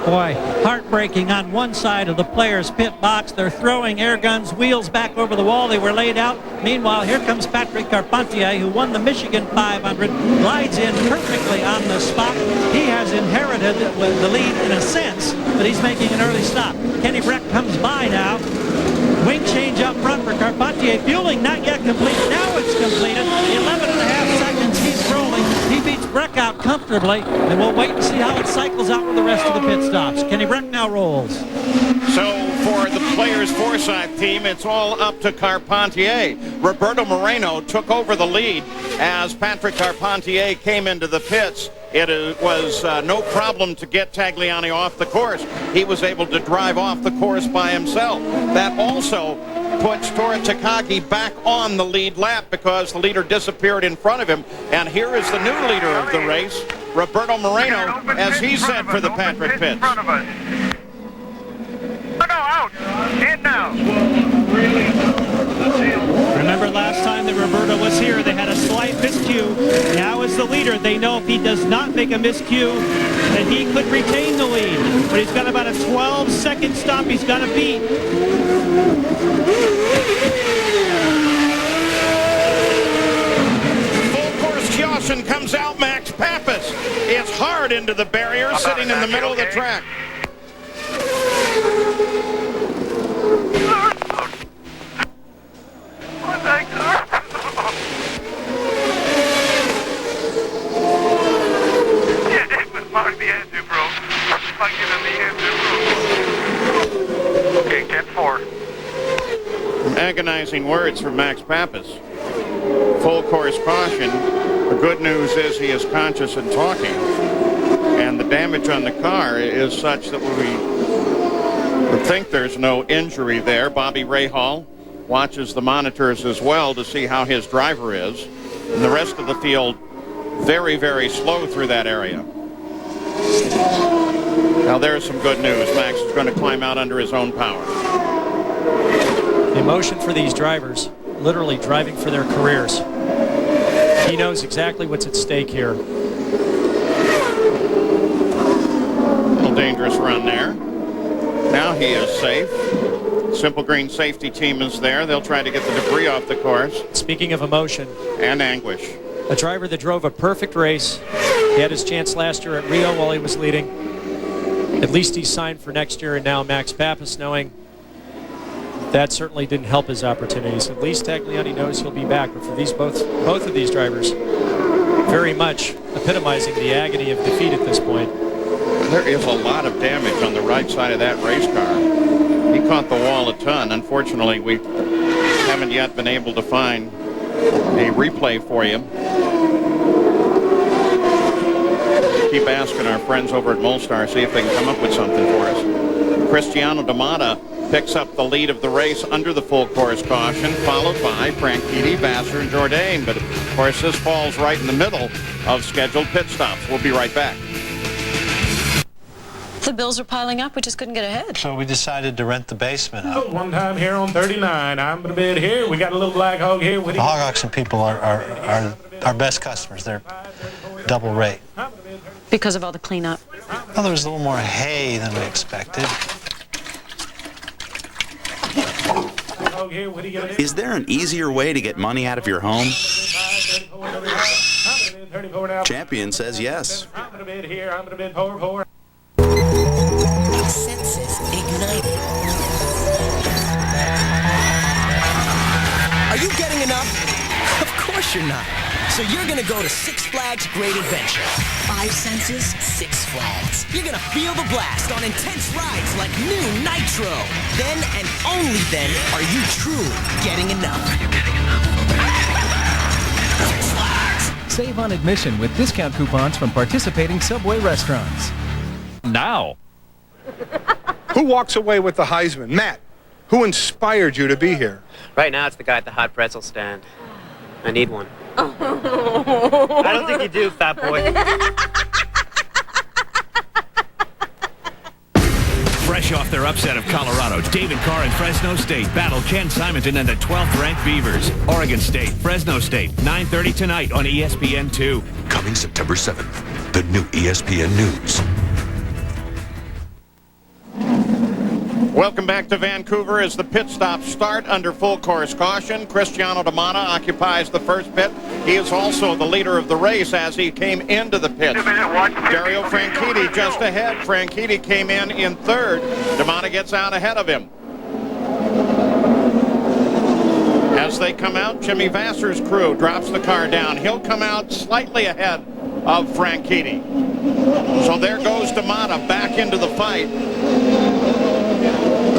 Boy, heartbreaking on one side of the players' pit box. They're throwing air guns, wheels back over the wall. They were laid out. Meanwhile, here comes Patrick Carpentier, who won the Michigan 500, glides in perfectly on the spot. He has inherited the lead in a sense, but he's making an early stop. Kenny Breck comes by now. Wing change up front for Carpentier. Fueling not yet complete. Now it's completed. 11.5 seconds. He's rolling. He beats Breck out comfortably, and we'll wait and see how it cycles out with the rest of the pit stops. Kenny Breck now rolls. So for the Players Forsyth team, it's all up to Carpentier. Roberto Moreno took over the lead as Patrick Carpentier came into the pits. It was no problem to get Tagliani off the course. He was able to drive off the course by himself. That also puts Tora Takagi back on the lead lap because the leader disappeared in front of him. And here is the new leader of the race, Roberto Moreno, as he's set for the Patrick pits. No, out. In now. Remember last time that Roberto was here, they had a slight miscue, the leader. They know if he does not make a miscue, that he could retain the lead. But he's got about a 12-second stop he's got to beat. Full course caution comes out. Max Papis is hard into the barrier, sitting in the middle of the track. Okay, 10-4. Agonizing words from Max Papis. Full course caution. The good news is he is conscious and talking. And the damage on the car is such that we would think there's no injury there. Bobby Rahal watches the monitors as well to see how his driver is. And the rest of the field very, very slow through that area. Now there's some good news. Max is going to climb out under his own power. The emotion for these drivers, literally driving for their careers. He knows exactly what's at stake here. A little dangerous run there. Now he is safe. Simple Green safety team is there. They'll try to get the debris off the course. Speaking of emotion. And anguish. A driver that drove a perfect race. He had his chance last year at Rio while he was leading. At least he's signed for next year, and now Max Papis knowing that certainly didn't help his opportunities. At least Tagliani knows he'll be back. But for these both of these drivers, very much epitomizing the agony of defeat at this point. There is a lot of damage on the right side of that race car. He caught the wall a ton. Unfortunately, we haven't yet been able to find a replay for you. Keep asking our friends over at Molstar, see if they can come up with something for us. Cristiano D'Amata picks up the lead of the race under the full course caution, followed by Franchitti, Vassar, and Jourdain. But of course, this falls right in the middle of scheduled pit stops. We'll be right back. The bills are piling up. We just couldn't get ahead. So we decided to rent the basement out. One time here on 39, I'm gonna bid here. We got a little black hog here. The hog auction people are our best customers. They're double rate. Because of all the cleanup. Well, there was a little more hay than we expected. Is there an easier way to get money out of your home? Champion says yes. Senses ignited. Are you getting enough? Of course you're not. So you're gonna go to Six Flags Great Adventure. 5 senses, 6 Flags. You're gonna feel the blast on intense rides like new Nitro. Then and only then are you truly getting enough. Six Flags! Save on admission with discount coupons from participating Subway restaurants. Now. Who walks away with the Heisman? Matt, who inspired you to be here? Right now, it's the guy at the hot pretzel stand. I need one. I don't think you do, fat boy. Fresh off their upset of Colorado, David Carr and Fresno State battle Ken Simonton and the 12th-ranked Beavers. Oregon State, Fresno State, 9:30 tonight on ESPN2. Coming September 7th, the new ESPN News. Welcome back to Vancouver as the pit stops start under full course caution. Cristiano D'Amata occupies the first pit. He is also the leader of the race as he came into the pit. Dario Franchitti just ahead. Franchitti came in third. D'Amata gets out ahead of him. As they come out, Jimmy Vassar's crew drops the car down. He'll come out slightly ahead of Franchitti. So there goes D'Amata back into the fight.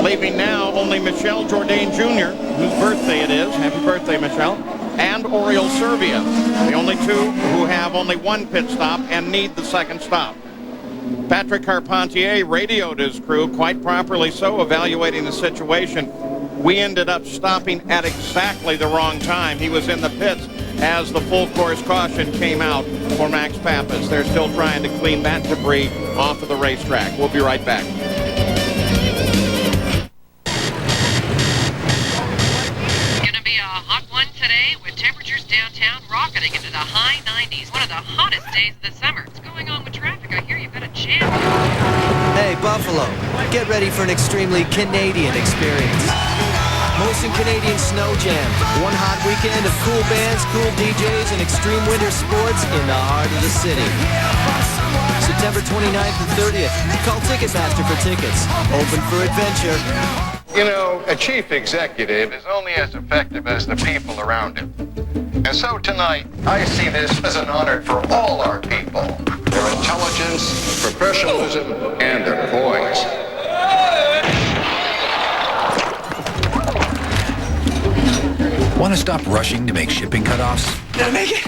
Leaving now only Michel Jourdain Jr., whose birthday it is. Happy birthday, Michel. And Oriol Servia, the only two who have only one pit stop and need the second stop. Patrick Carpentier radioed his crew, quite properly so, evaluating the situation. We ended up stopping at exactly the wrong time. He was in the pits as the full course caution came out for Max Papis. They're still trying to clean that debris off of the racetrack. We'll be right back. Gonna be a hot one today with temperatures downtown rocketing. getting into the high 90s. One of the hottest days of the summer. What's going on with traffic? I hear you've got a jam. Hey, Buffalo, get ready for an extremely Canadian experience. Molson Canadian Snow Jam. One hot weekend of cool bands, cool DJs, and extreme winter sports in the heart of the city. September 29th and 30th. Call Ticketmaster for tickets. Open for adventure. You know, a chief executive is only as effective as the people around him. And so tonight, I see this as an honor for all our people. Their intelligence, professionalism, and their poise. Want to stop rushing to make shipping cutoffs? Did I make it?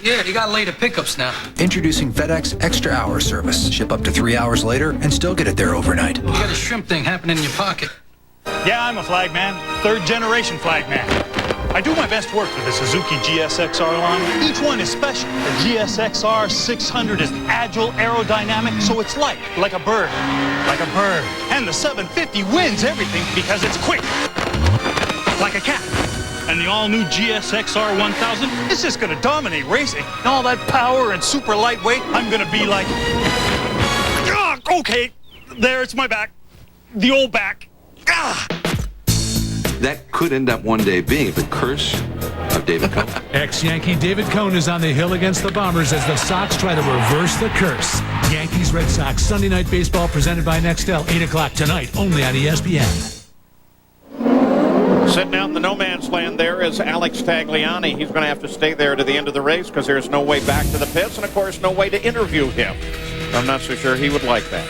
Yeah, you got later pickups now. Introducing FedEx Extra Hour service. Ship up to 3 hours later and still get it there overnight. You got a shrimp thing happening in your pocket. Yeah, I'm a flagman. Third-generation flagman. I do my best work for the Suzuki GSX-R line. Each one is special. The GSX-R 600 is agile, aerodynamic, so it's light, like a bird. Like a bird. And the 750 wins everything because it's quick. Like a cat. And the all-new GSX-R 1000 is just going to dominate racing. And all that power and super lightweight, I'm going to be like... okay, there, it's my back. The old back. That could end up one day being the curse of David Cone. Ex-Yankee David Cone is on the hill against the Bombers as the Sox try to reverse the curse. Yankees-Red Sox Sunday Night Baseball presented by Nextel, 8 o'clock tonight, only on ESPN. Sitting out in the no man's land there is Alex Tagliani. He's going to have to stay there to the end of the race because there's no way back to the pits and, of course, no way to interview him. I'm not so sure he would like that.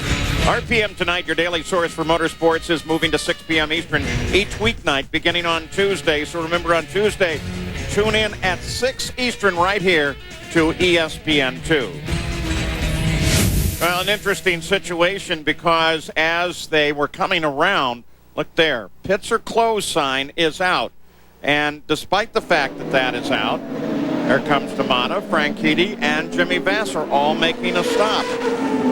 RPM tonight, your daily source for motorsports, is moving to 6 p.m. Eastern each weeknight beginning on Tuesday. So remember, on Tuesday, tune in at 6 Eastern right here to ESPN2. Well, an interesting situation because as they were coming around, look there, pits are closed sign is out. And despite the fact that that is out, there comes D'Amata, Franchitti, and Jimmy Vasser all making a stop.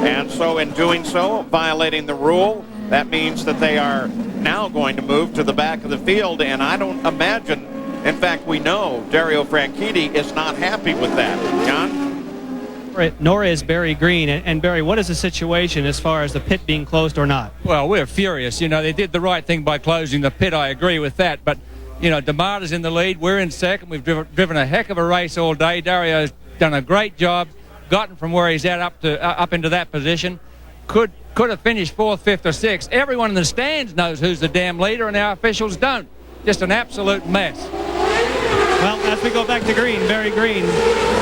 And so in doing so, violating the rule, that means that they are now going to move to the back of the field. And I don't imagine, in fact, we know Dario Franchitti is not happy with that. John? Nor is Barry Green. And Barry, what is the situation as far as the pit being closed or not? Well, we're furious. You know, they did the right thing by closing the pit. I agree with that. But, you know, D'Amata's in the lead. We're in second. We've driven a heck of a race all day. Dario's done a great job, gotten from where he's at up into that position. Could have finished 4th, 5th, or 6th. Everyone in the stands knows who's the damn leader, and our officials don't. Just an absolute mess. Well, as we go back to Green, Barry Green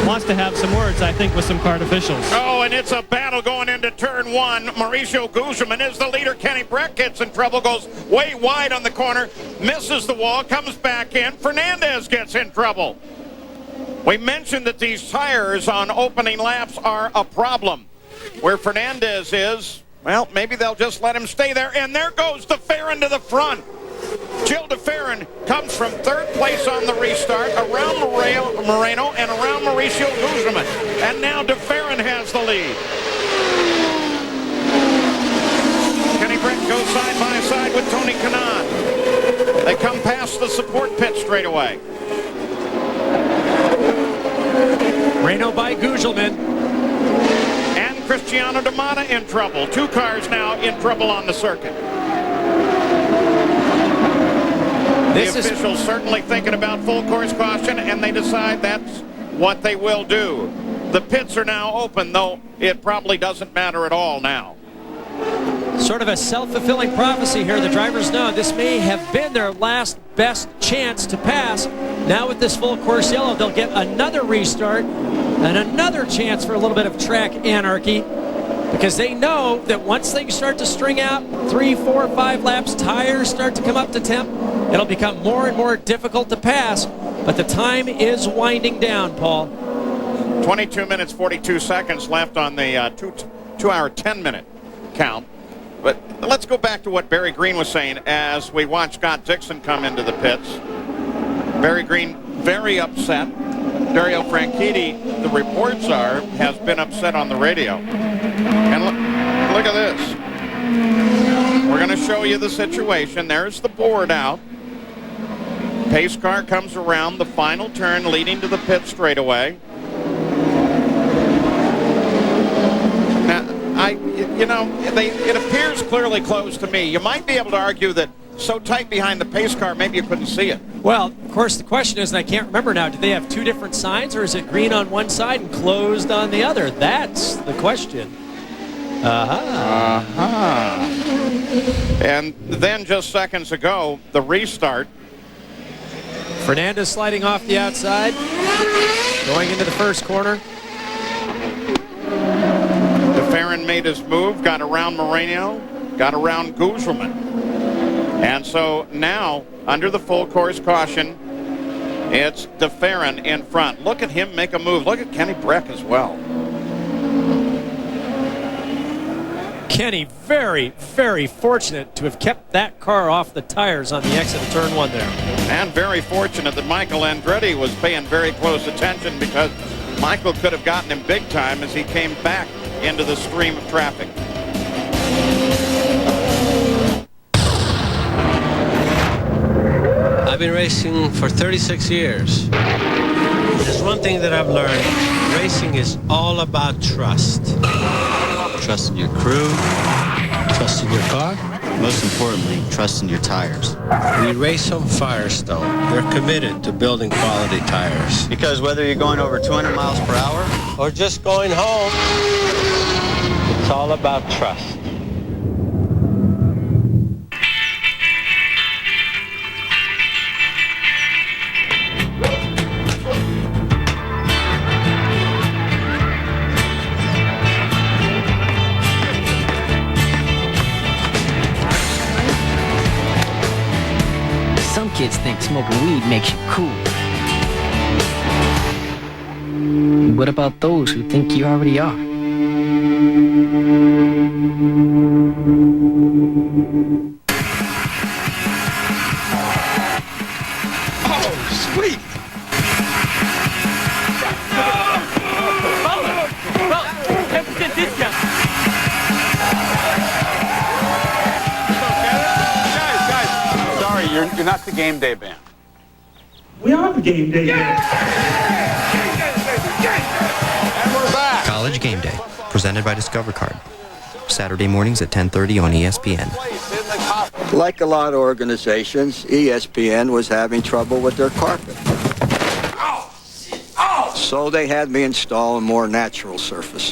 wants to have some words, I think, with some card officials. Oh, and it's a battle going into turn 1. Mauricio Guzman is the leader. Kenny Breck gets in trouble, goes way wide on the corner, misses the wall, comes back in. Fernandez gets in trouble. We mentioned that these tires on opening laps are a problem. Where Fernandez is, well, maybe they'll just let him stay there. And there goes DeFerrin to the front. Gil DeFerrin comes from 3rd place on the restart, around Moreno and around Mauricio Guzman. And now DeFerrin has the lead. Kenny Breck goes side by side with Tony Kanaan. They come past the support pit straight away. Moreno by Guzman. And Cristiano D'Amata in trouble. 2 cars now in trouble on the circuit. The officials certainly thinking about full course caution, and they decide that's what they will do. The pits are now open, though it probably doesn't matter at all now. Sort of a self-fulfilling prophecy here. The drivers know this may have been their last best chance to pass. Now with this full course yellow, they'll get another restart and another chance for a little bit of track anarchy, because they know that once things start to string out 3, 4, 5 laps, tires start to come up to temp, it'll become more and more difficult to pass. But the time is winding down, Paul. 22 minutes, 42 seconds left on the 2 hour, 10-minute count. But let's go back to what Barry Green was saying as we watch Scott Dixon come into the pits. Barry Green very upset. Dario Franchitti, the reports are, has been upset on the radio. And look at this. We're going to show you the situation. There's the board out. pace car comes around the final turn leading to the pit straightaway. Now, it appears clearly closed to me. You might be able to argue that so tight behind the pace car, maybe you couldn't see it. Well, of course, the question is, and I can't remember now, do they have two different signs, or is it green on one side and closed on the other? That's the question. And then just seconds ago, the restart. Fernandez sliding off the outside, going into the first corner. DeFerrin made his move, got around Moreno, got around Guzman. And so now, under the full course caution, it's DeFerrin in front. Look at him make a move. Look at Kenny Breck as well. Kenny, very, very fortunate to have kept that car off the tires on the exit of turn 1 there. And very fortunate that Michael Andretti was paying very close attention, because Michael could have gotten him big time as he came back into the stream of traffic. I've been racing for 36 years. There's one thing that I've learned. Racing is all about trust. Trust in your crew, trust in your car. Most importantly, trust in your tires. We race on Firestone. They're committed to building quality tires. Because whether you're going over 200 miles per hour or just going home, it's all about trust. Some kids think smoking weed makes you cool. What about those who think you already are? Oh, sweet! Well, 10% discount. Sorry, you're not the game day band. We are the game day band. And we're back. College Game Day, presented by Discover Card. Saturday mornings at 10:30 on ESPN. Like a lot of organizations, ESPN was having trouble with their carpet. So they had me install a more natural surface.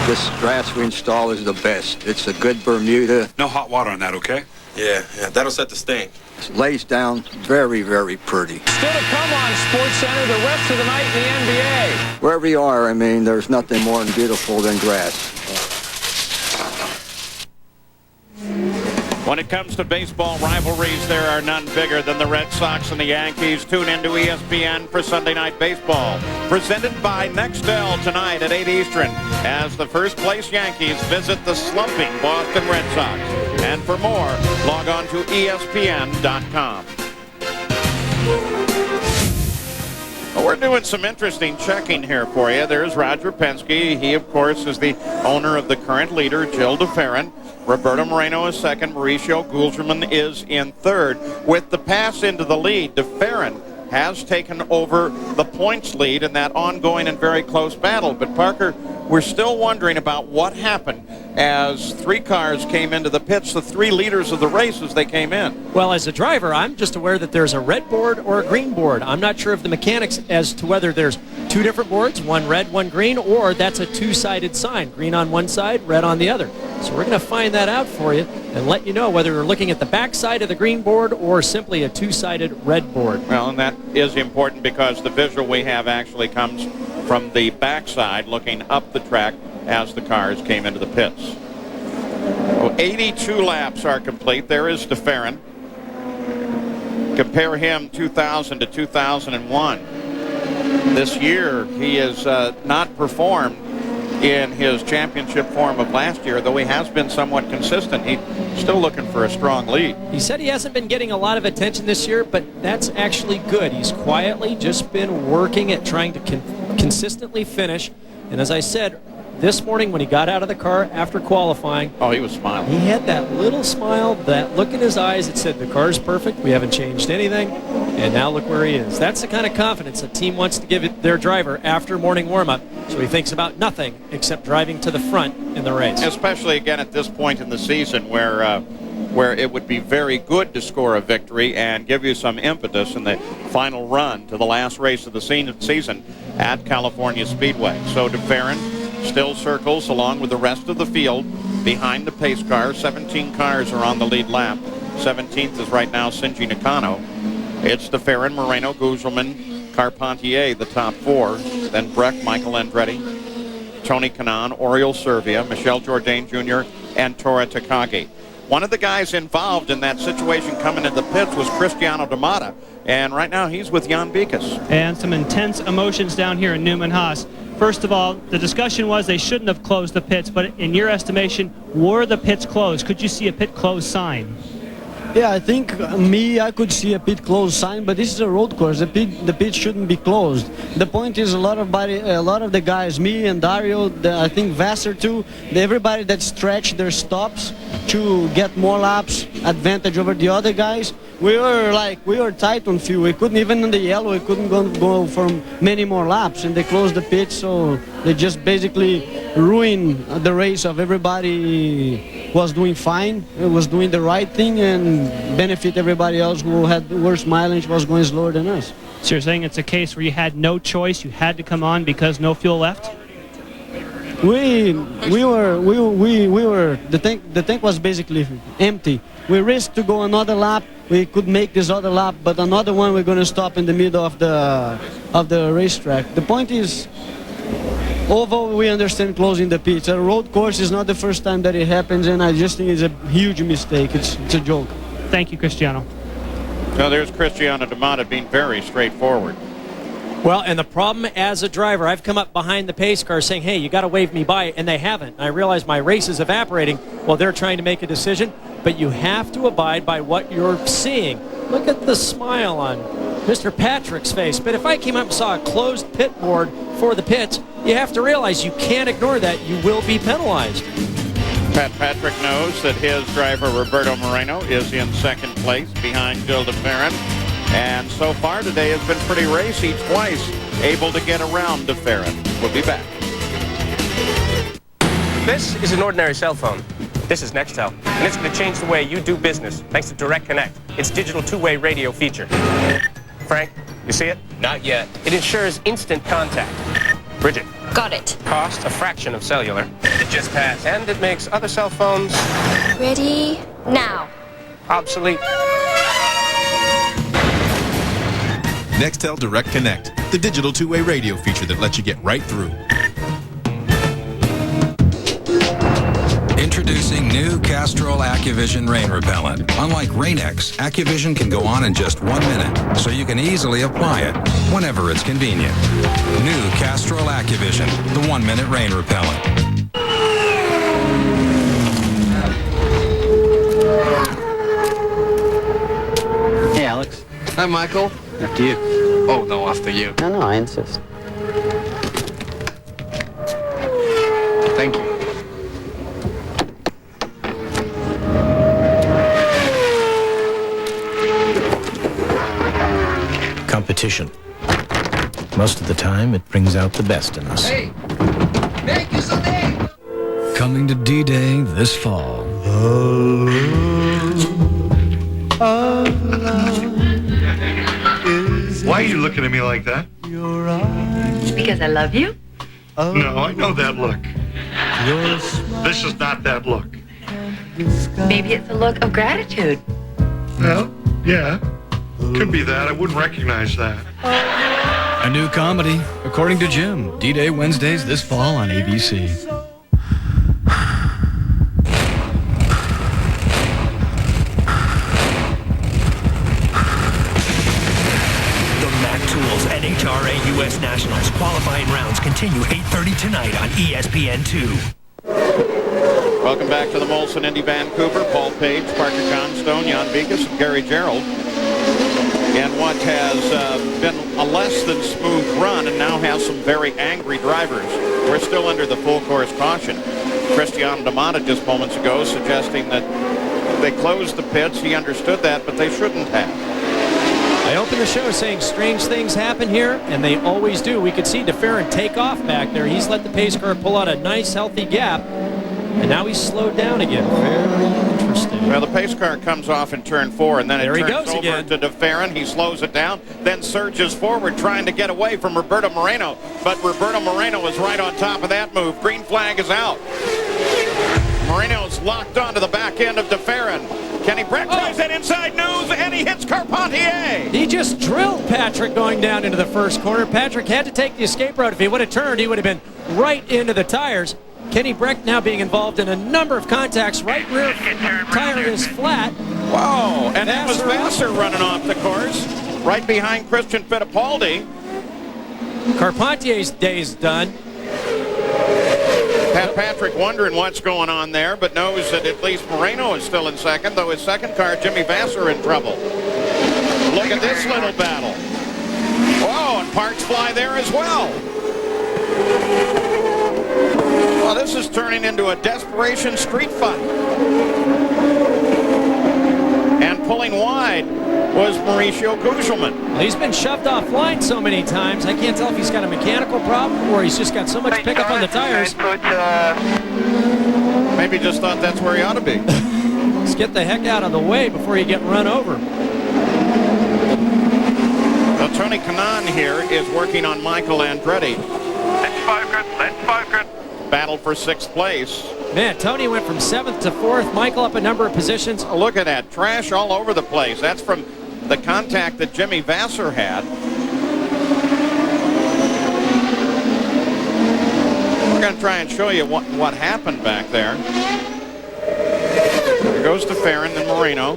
This grass we install is the best. It's a good Bermuda. No hot water on that, okay? Yeah, that'll set the stain. It lays down very, very pretty. Still to come on SportsCenter the rest of the night in the NBA. Wherever you are, I mean, there's nothing more beautiful than grass. When it comes to baseball rivalries, there are none bigger than the Red Sox and the Yankees. Tune into ESPN for Sunday Night Baseball. Presented by Nextel tonight at 8 Eastern as the first place Yankees visit the slumping Boston Red Sox. And for more, log on to ESPN.com. Well, we're doing some interesting checking here for you. There's Roger Penske. He, of course, is the owner of the current leader, Jill DeFerrin. Roberto Moreno is second. Mauricio Guzman is in third. With the pass into the lead, DeFerrin has taken over the points lead in that ongoing and very close battle. But, Parker, we're still wondering about what happened as three cars came into the pits, the three leaders of the race as they came in. Well, as a driver, I'm just aware that there's a red board or a green board. I'm not sure of the mechanics as to whether there's two different boards, one red, one green, or that's a two-sided sign, green on one side, red on the other. So we're going to find that out for you and let you know whether we're looking at the back side of the green board or simply a two-sided red board. Well, and that is important because the visual we have actually comes from the backside looking up the track as the cars came into the pits. Well, 82 laps are complete. There is DeFerrin. Compare him 2000 to 2001. This year he has not performed in his championship form of last year, though he has been somewhat consistent. He's still looking for a strong lead. He said he hasn't been getting a lot of attention this year, but that's actually good. He's quietly just been working at trying to consistently finish. And as I said, this morning when he got out of the car after qualifying. Oh, he was smiling. He had that little smile, that look in his eyes that said, the car's perfect, we haven't changed anything, and now look where he is. That's the kind of confidence a team wants to give it their driver after morning warm-up, so he thinks about nothing except driving to the front in the race. Especially, again, at this point in the season where it would be very good to score a victory and give you some impetus in the final run to the last race of the season at California Speedway. So DeFerrin still circles along with the rest of the field behind the pace car. 17 cars are on the lead lap. 17th is right now Shinji Nakano. It's DeFerrin, Moreno, Guzman, Carpentier, the top four. Then Breck, Michael Andretti, Tony Kanaan, Oriol Servia, Michel Jourdain Jr., and Tora Takagi. One of the guys involved in that situation coming into the pits was Cristiano D'Amata, and right now he's with Jan Bikas. And some intense emotions down here in Newman Haas. First of all, the discussion was they shouldn't have closed the pits, but in your estimation, were the pits closed? Could you see a pit close sign? Yeah, I think I could see a pit close sign, but this is a road course. The pit shouldn't be closed. The point is a lot of the guys, me and Dario, I think Vassar too, everybody that stretched their stops to get more laps, advantage over the other guys. We were tight on fuel. We couldn't, even in the yellow, we couldn't go for many more laps, and they closed the pit, so they just basically ruined the race of everybody was doing fine, was doing the right thing, and benefit everybody else who had worse mileage, was going slower than us. So you're saying it's a case where you had no choice, you had to come on because no fuel left? We were the tank was basically empty. We risked to go another lap. We could make this other lap, but another one we're going to stop in the middle of the racetrack. The point is, although we understand closing the pits, a road course is not the first time that it happens, and I just think it's a huge mistake. It's a joke. Thank you, Cristiano. Now there's Cristiano D'Amata being very straightforward. Well, and the problem as a driver, I've come up behind the pace car saying, hey, you got to wave me by, and they haven't. I realize my race is evaporating while they're trying to make a decision, but you have to abide by what you're seeing. Look at the smile on Mr. Patrick's face. But if I came up and saw a closed pit board for the pits, you have to realize you can't ignore that. You will be penalized. Pat Patrick knows that his driver, Roberto Moreno, is in second place behind Gil DeFerrin. And so far today has been pretty racy, twice able to get around DeFerrin. We'll be back. This is an ordinary cell phone. This is Nextel, and it's going to change the way you do business thanks to Direct Connect, its digital two-way radio feature. Frank, you see it? Not yet. It ensures instant contact. Bridget. Got it. Cost a fraction of cellular. It just passed. And it makes other cell phones... Ready now. Obsolete. Nextel Direct Connect, the digital two-way radio feature that lets you get right through. Introducing new Castrol AccuVision Rain Repellent. Unlike Rain-X, AccuVision can go on in just 1 minute, so you can easily apply it whenever it's convenient. New Castrol AccuVision, the 1-minute rain repellent. Hey, Alex. Hi, Michael. After you. Oh, no, after you. No, I insist. Thank you. Competition. Most of the time, it brings out the best in us. Hey, make you something! Coming to D-Day this fall. Why are you looking at me like that? Because I love you? No, I know that look. This is not that look. Maybe it's a look of gratitude. Well, yeah. Could be that. I wouldn't recognize that. A new comedy, according to Jim. D-Day Wednesdays this fall on ABC. NHRA U.S. Nationals qualifying rounds continue 8:30 tonight on ESPN2. Welcome back to the Molson Indy Vancouver. Paul Page, Parker Johnstone, Jan Bikas, and Gary Gerald. in what has been a less than smooth run and now has some very angry drivers. We're still under the full course caution. Cristiano D'Amata just moments ago suggesting that they closed the pits. He understood that, but they shouldn't have. I opened the show saying strange things happen here, and they always do. We could see DeFerrin take off back there. He's let the pace car pull out a nice, healthy gap, and now he's slowed down again. Very interesting. Well, the pace car comes off in turn 4, and then it turns over again to DeFerrin. He slows it down, then surges forward, trying to get away from Roberto Moreno. But Roberto Moreno is right on top of that move. Green flag is out. Moreno's locked onto the back end of DeFerrin. Kenny Breck tries that inside nose, and he hits Carpentier. He just drilled Patrick going down into the first corner. Patrick had to take the escape route. If he would have turned, he would have been right into the tires. Kenny Breck now being involved in a number of contacts. Right rear tire is flat. Whoa, and that was Vassar running off the course, right behind Christian Fittipaldi. Carpentier's day's done. Patrick wondering what's going on there, but knows that at least Moreno is still in second, though his second car, Jimmy Vassar, in trouble. Look at this little battle. Whoa, and parts fly there as well. Well, this is turning into a desperation street fight. And pulling wide was Mauricio Kugelman. Well, he's been shoved offline so many times. I can't tell if he's got a mechanical problem or he's just got so much pickup on the tires. Maybe just thought that's where he ought to be. Let's get the heck out of the way before you get run over. Well, Tony Kanaan here is working on Michael Andretti. Let's focus. Battle for 6th place. Man, Tony went from 7th to 4th. Michael up a number of positions. Oh, look at that. Trash all over the place. That's from the contact that Jimmy Vassar had. We're going to try and show you what happened back there. There goes DeFerrin and Moreno.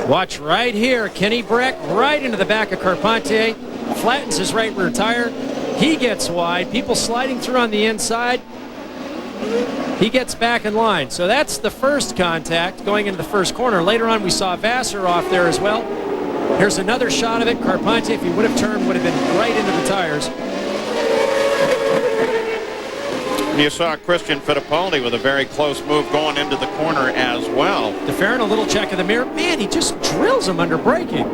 Watch right here. Kenny Breck right into the back of Carpentier. Flattens his right rear tire. He gets wide. People sliding through on the inside. He gets back in line. So that's the first contact going into the first corner. Later on, we saw Vassar off there as well. Here's another shot of it. Carpentier, if he would have turned, would have been right into the tires. You saw Christian Fittipaldi with a very close move going into the corner as well. DeFerrin, a little check of the mirror. Man, he just drills him under braking.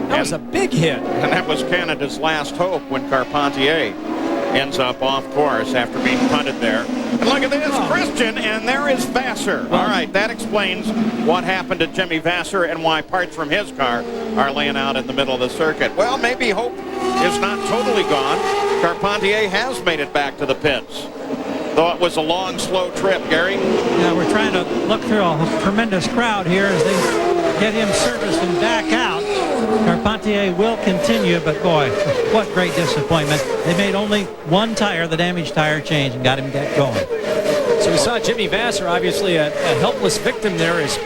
That was a big hit. And that was Canada's last hope when Carpentier ends up off course after being punted there. And look at this, Christian, and there is Vassar. All right, that explains what happened to Jimmy Vassar and why parts from his car are laying out in the middle of the circuit. Well, maybe hope is not totally gone. Carpentier has made it back to the pits, though it was a long, slow trip, Gary. Yeah, we're trying to look through a tremendous crowd here as they get him serviced and back out. Carpentier will continue, but boy, what great disappointment. They made only one tire, the damaged tire change, and got him going. So we saw Jimmy Vassar, obviously a helpless victim there. As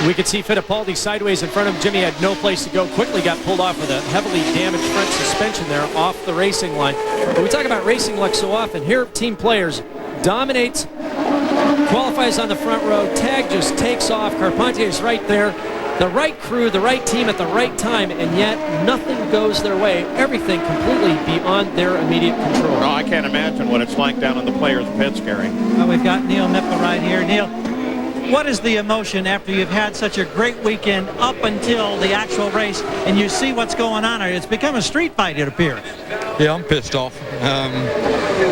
we could see Fittipaldi sideways in front of him. Jimmy had no place to go. Quickly got pulled off with a heavily damaged front suspension there off the racing line. But we talk about racing luck so often. Here, team players dominates, qualifies on the front row. Tag just takes off. Carpentier is right there. The right crew, the right team at the right time, and yet nothing goes their way. Everything completely beyond their immediate control. Oh, I can't imagine what it's like down in the players' pits, Gary. Well, we've got Neil Mippa right here. Neil, what is the emotion after you've had such a great weekend up until the actual race, and you see what's going on? It's become a street fight, it appears. Yeah, I'm pissed off.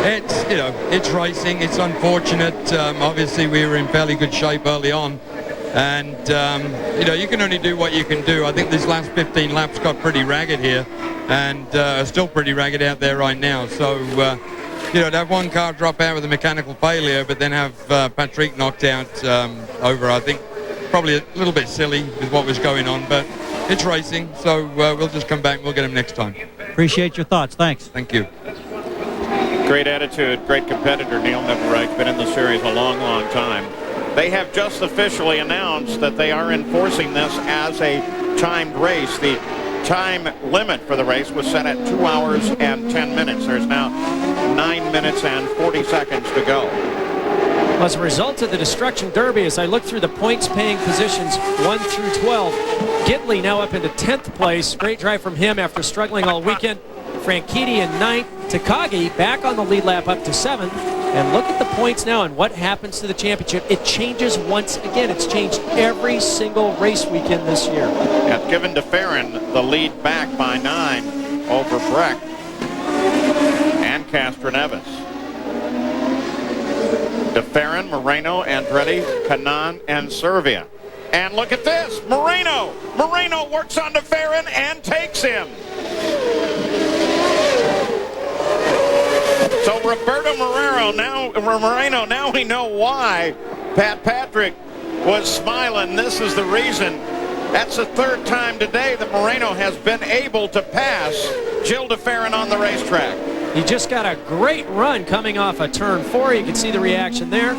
It's racing. It's unfortunate. Obviously, we were in fairly good shape early on. And, you can only do what you can do. I think these last 15 laps got pretty ragged here and still pretty ragged out there right now. So, to have one car drop out with a mechanical failure, but then have Patrick knocked out over, I think, probably a little bit silly with what was going on. But it's racing, so we'll just come back and we'll get him next time. Appreciate your thoughts. Thanks. Thank you. Great attitude, great competitor. Neil Mippa been in the series a long, long time. They have just officially announced that they are enforcing this as a timed race. The time limit for the race was set at 2 hours and 10 minutes. There's now 9 minutes and 40 seconds to go. As a result of the Destruction Derby, as I look through the points-paying positions 1 through 12, Gidley now up into 10th place. Great drive from him after struggling all weekend. Franchitti in 9th. Takagi back on the lead lap up to 7th. And look at the points now and what happens to the championship. It changes once again. It's changed every single race weekend this year. Have given to Farron the lead back by 9 over Breck and Castroneves. DeFerrin, Moreno, Andretti, Canan, and Servia. And look at this, Moreno! Moreno works on DeFerrin and takes him. So Roberto Moreno, now we know why Pat Patrick was smiling. This is the reason. That's the third time today that Moreno has been able to pass Gil DeFerrin on the racetrack. He just got a great run coming off of turn 4. You can see the reaction there.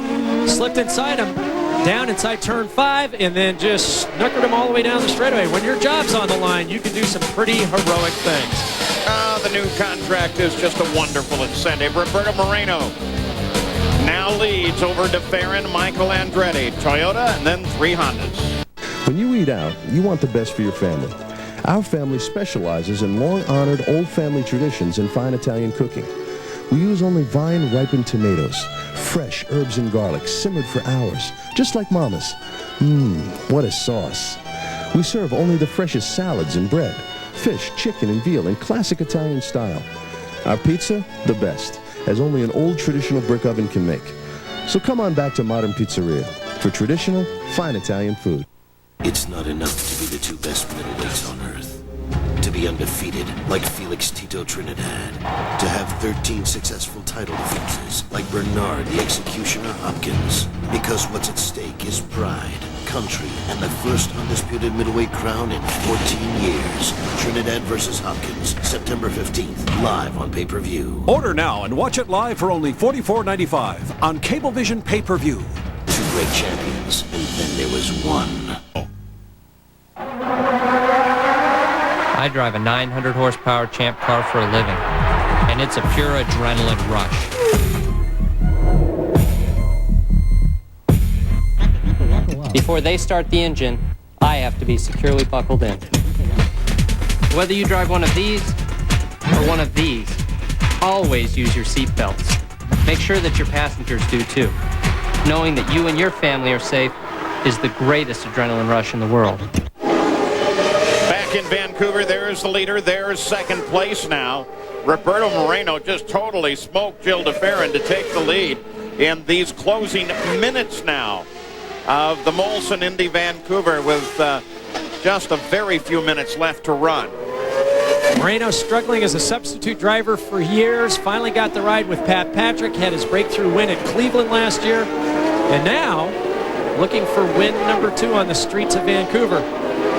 Slipped inside him, down inside turn 5, and then just snookered him all the way down the straightaway. When your job's on the line, you can do some pretty heroic things. The new contract is just a wonderful incentive. Roberto Moreno now leads over DeFerrin, Michael Andretti, Toyota, and then 3 Hondas. When you eat out, you want the best for your family. Our family specializes in long-honored old family traditions in fine Italian cooking. We use only vine-ripened tomatoes, fresh herbs and garlic simmered for hours, just like Mama's. What a sauce. We serve only the freshest salads and bread, fish, chicken, and veal in classic Italian style. Our pizza, the best, as only an old traditional brick oven can make. So come on back to Modern Pizzeria for traditional, fine Italian food. It's not enough to be the 2 best middleweights on earth. To be undefeated like Felix Tito Trinidad. To have 13 successful title defenses like Bernard the Executioner Hopkins. Because what's at stake is pride, country, and the first undisputed middleweight crown in 14 years. Trinidad versus Hopkins, September 15th, live on pay-per-view. Order now and watch it live for only $44.95 on Cablevision pay-per-view. 2 great champions, and then there was one. I drive a 900 horsepower Champ car for a living, and it's a pure adrenaline rush. Before they start the engine, I have to be securely buckled in. Whether you drive one of these or one of these, always use your seat belts. Make sure that your passengers do too. Knowing that you and your family are safe is the greatest adrenaline rush in the world. Back in Vancouver, there's the leader. There's second place now. Roberto Moreno just totally smoked Gil DeFerrin to take the lead in these closing minutes now of the Molson Indy Vancouver with just a very few minutes left to run. Moreno struggling as a substitute driver for years. Finally got the ride with Pat Patrick. Had his breakthrough win at Cleveland last year. And now looking for win number 2 on the streets of Vancouver.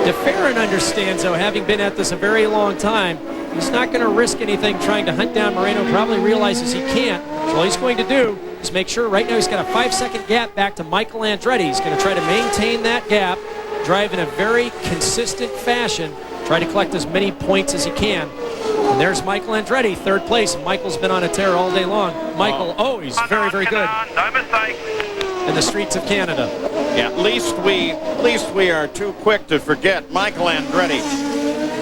DeFerrin understands, though, having been at this a very long time, he's not going to risk anything trying to hunt down Moreno. Probably realizes he can't. So all he's going to do is make sure right now he's got a 5-second gap back to Michael Andretti. He's going to try to maintain that gap, drive in a very consistent fashion, try to collect as many points as he can. And there's Michael Andretti, 3rd place. Michael's been on a tear all day long. Michael, he's very, very good. No mistake. In the streets of Canada. Yeah, at least we are too quick to forget Michael Andretti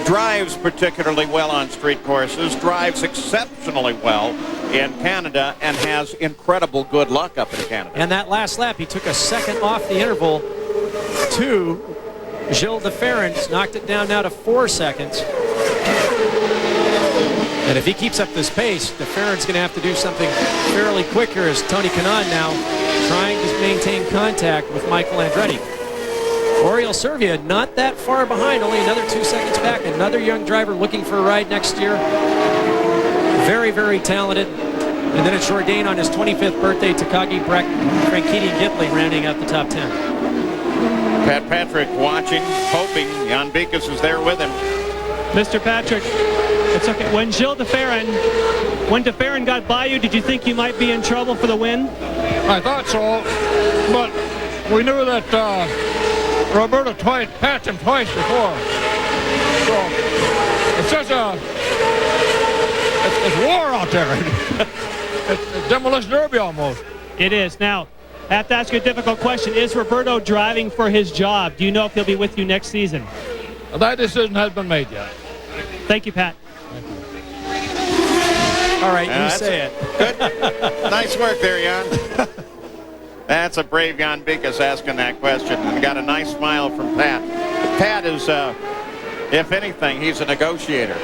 drives particularly well on street courses, drives exceptionally well in Canada, and has incredible good luck up in Canada. And that last lap, he took a second off the interval to Gil DeFerrin, knocked it down now to 4 seconds. And if he keeps up this pace, DeFerrin's going to have to do something fairly quick here as Tony Kanaan now trying to maintain contact with Michael Andretti. Oriol Servia not that far behind, only another 2 seconds back. Another young driver looking for a ride next year. Very, very talented. And then it's Jourdain on his 25th birthday. Takagi, Breck, Franchitti, and Gidley rounding out the top 10. Pat Patrick watching, hoping Jan Beekes is there with him. Mr. Patrick, it's okay. When DeFerrin got by you, did you think you might be in trouble for the win? I thought so, but we knew that Roberto passed him twice before. So it's just it's war out there. It's demolition derby almost. It is. Now, I have to ask you a difficult question. Is Roberto driving for his job? Do you know if he'll be with you next season? That decision has been made yet. Thank you, Pat. All right, you say it. Good. Nice work there, Jan. That's a brave Jan Bikas asking that question. And got a nice smile from Pat. Pat is, if anything, he's a negotiator.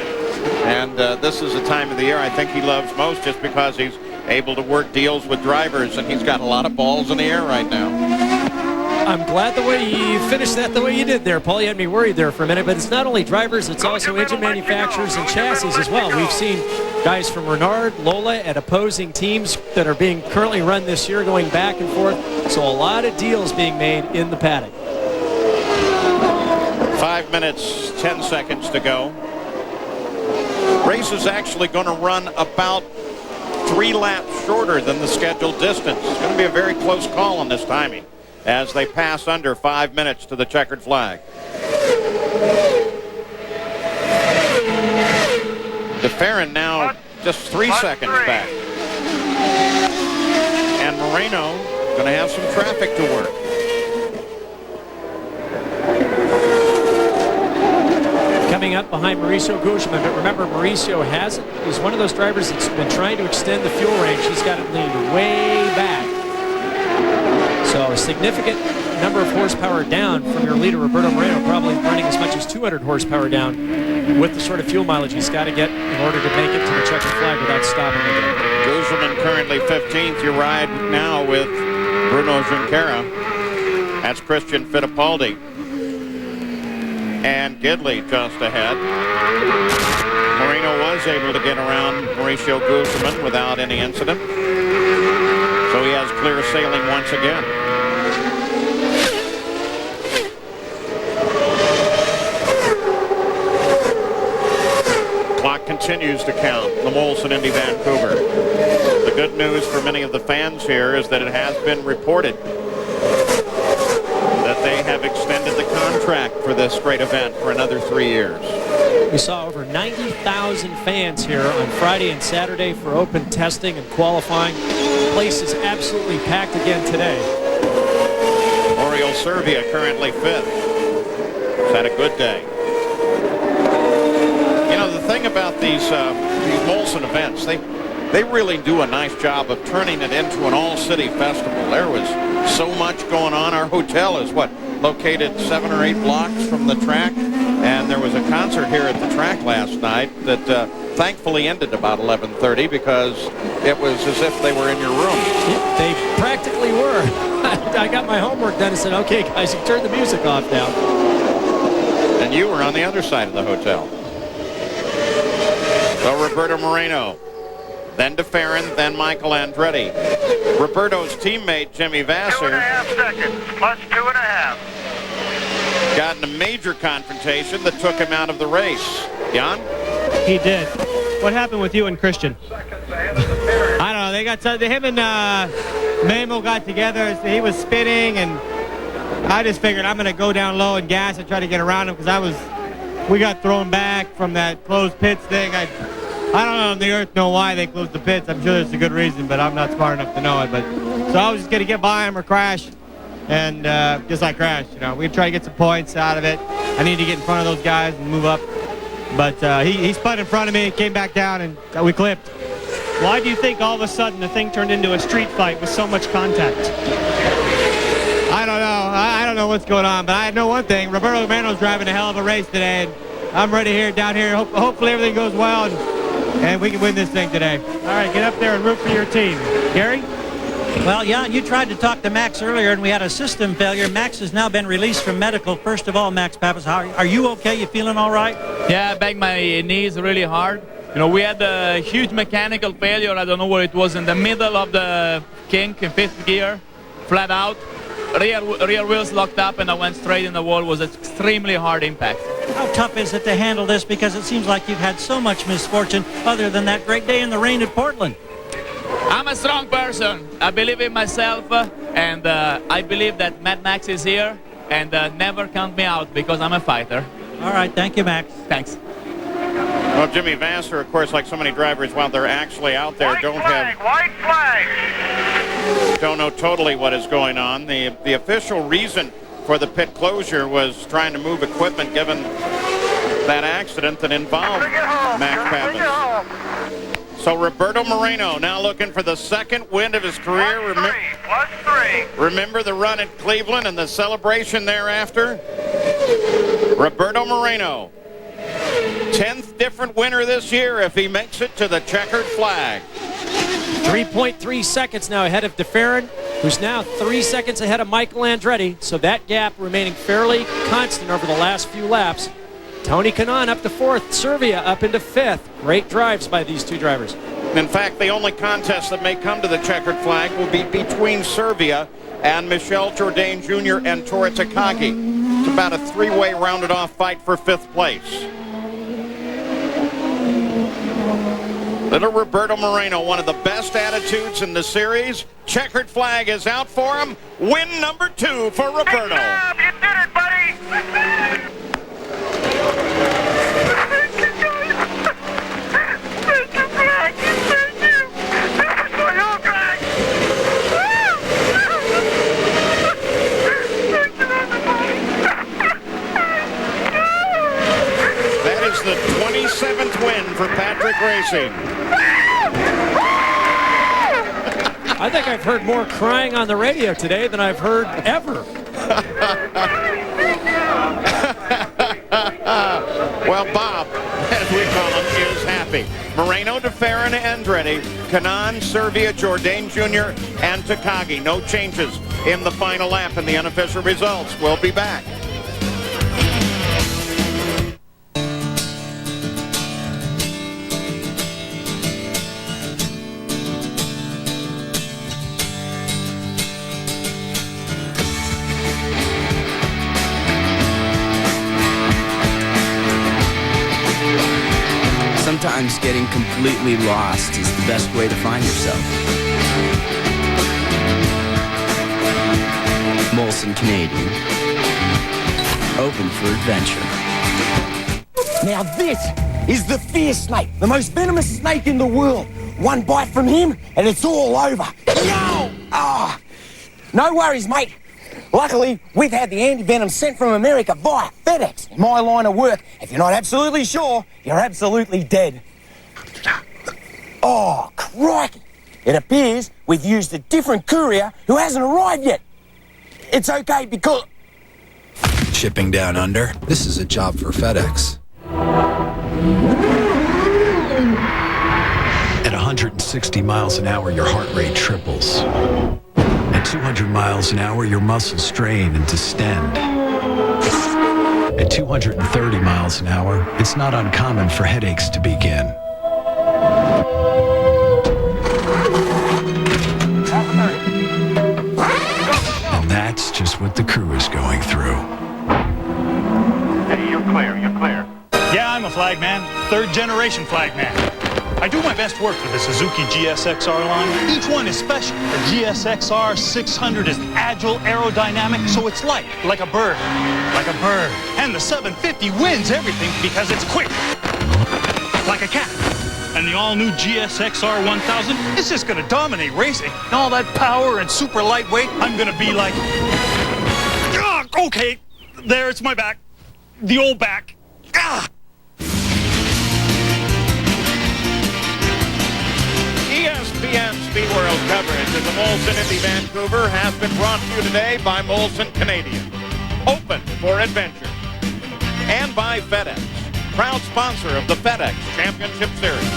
And this is the time of the year I think he loves most just because he's able to work deals with drivers, and he's got a lot of balls in the air right now. I'm glad the way you finished that the way you did there, Paul. You had me worried there for a minute, but it's not only drivers, it's also engine manufacturers and chassis as well. We've seen guys from Renard, Lola at opposing teams that are being currently run this year going back and forth. So a lot of deals being made in the paddock. 5 minutes, 10 seconds to go. Race is actually going to run about 3 laps shorter than the scheduled distance. It's going to be a very close call on this timing as they pass under 5 minutes to the checkered flag. DeFerrin now just 3 seconds back. And Moreno going to have some traffic to work. Coming up behind Mauricio Guzman, but remember Mauricio is one of those drivers that's been trying to extend the fuel range. He's got it leaned way back. So a significant number of horsepower down from your leader, Roberto Moreno, probably running as much as 200 horsepower down with the sort of fuel mileage he's got to get in order to make it to the checkered flag without stopping again. Guzman currently 15th. You ride now with Bruno Junqueira. That's Christian Fittipaldi. And Gidley just ahead. Moreno was able to get around Mauricio Guzman without any incident. So he has clear sailing once again. Clock continues to count. The Molson Indy Vancouver. The good news for many of the fans here is that it has been reported that they have extended the contract for this great event for another 3 years. We saw over 90,000 fans here on Friday and Saturday for open testing and qualifying. The place is absolutely packed again today. Oriol Servia currently 5th. He's had a good day. You know, the thing about these Molson events, they really do a nice job of turning it into an all-city festival. There was so much going on. Our hotel is, located 7 or 8 blocks from the track, and there was a concert here at the track last night that thankfully ended about 11:30 because it was as if they were in your room. They practically were. I got my homework done and said, okay, guys, you turn the music off now. And you were on the other side of the hotel. So Roberto Moreno, then DeFerrin, then Michael Andretti. Roberto's teammate, Jimmy Vasser, 2.5 seconds, plus 2.5. got in a major confrontation that took him out of the race. Jan? He did. What happened with you and Christian? I don't know. They got him and Mamo got together. He was spinning, and I just figured I'm going to go down low and gas and try to get around him because we got thrown back from that closed pits thing. I don't know on the earth know why they closed the pits. I'm sure there's a good reason, but I'm not smart enough to know it. But so I was just going to get by him or crash, and just like crash. You know, we try to get some points out of it. I need to get in front of those guys and move up. But he spun in front of me, came back down, and we clipped. Why do you think all of a sudden the thing turned into a street fight with so much contact? I don't know. I don't know what's going on, but I know one thing. Roberto Moreno's driving a hell of a race today, and I'm ready here, down here. Hopefully everything goes well, and we can win this thing today. All right, get up there and root for your team. Gary? Well, Jan, you tried to talk to Max earlier, and we had a system failure. Max has now been released from medical. First of all, Max Papis, are you okay? You feeling all right? Yeah, I banged my knees really hard. You know, we had a huge mechanical failure. I don't know where it was, in the middle of the kink in 5th gear, flat out. Rear wheels locked up, and I went straight in the wall. It was an extremely hard impact. How tough is it to handle this? Because it seems like you've had so much misfortune other than that great day in the rain at Portland. I'm a strong person. I believe in myself, and I believe that Mad Max is here, and never count me out because I'm a fighter. All right, thank you, Max. Thanks. Well, Jimmy Vasser, of course, like so many drivers, while they're actually out there, don't have... White flag! don't know totally what is going on. The official reason for the pit closure was trying to move equipment given that accident that involved Max Papis. So Roberto Moreno now looking for the second win of his career. Remember the run at Cleveland and the celebration thereafter? Roberto Moreno, 10th different winner this year if he makes it to the checkered flag. 3.3 seconds now ahead of DeFerrin, who's now 3 seconds ahead of Michael Andretti. So that gap remaining fairly constant over the last few laps. Tony Kanaan up to 4th, Servia up into 5th. Great drives by these two drivers. In fact, the only contest that may come to the checkered flag will be between Servia and Michel Jourdain Jr. and Tora Takagi. It's about a three-way rounded-off fight for 5th place. Little Roberto Moreno, one of the best attitudes in the series. Checkered flag is out for him. Win number 2 for Roberto. Good job. You did it, buddy. That is the 27th win for Patrick Racing. I think I've heard more crying on the radio today than I've heard ever. Well, Bob, as we call him, is happy. Moreno, DeFerrin, Andretti, Kanaan, Servia, Jourdain Jr., and Takagi. No changes in the final lap in the unofficial results. We'll be back. Sometimes getting completely lost is the best way to find yourself. Molson Canadian. Open for adventure. Now this is the fear snake, the most venomous snake in the world. One bite from him and it's all over. No! Ah! No worries, mate. Luckily, we've had the anti-venom sent from America via FedEx. In my line of work, if you're not absolutely sure, you're absolutely dead. Oh, crikey. It appears we've used a different courier who hasn't arrived yet. It's okay because... Shipping down under? This is a job for FedEx. At 160 miles an hour, your heart rate triples. At 200 miles an hour, your muscles strain and distend. At 230 miles an hour, it's not uncommon for headaches to begin. And that's just what the crew is going through. Hey, you're clear, you're clear. Yeah, I'm a flagman, third-generation flagman. I do my best work for the Suzuki GSX-R line. Each one is special. The GSX-R 600 is agile, aerodynamic, so it's light, like a bird. Like a bird. And the 750 wins everything because it's quick. Like a cat. And the all-new GSX-R 1000 is just gonna dominate racing. And all that power and super lightweight, I'm gonna be like... okay, there, it's my back. The old back. ESPN Speed World coverage of the Molson Indy Vancouver has been brought to you today by Molson Canadian. Open for adventure. And by FedEx, proud sponsor of the FedEx Championship Series.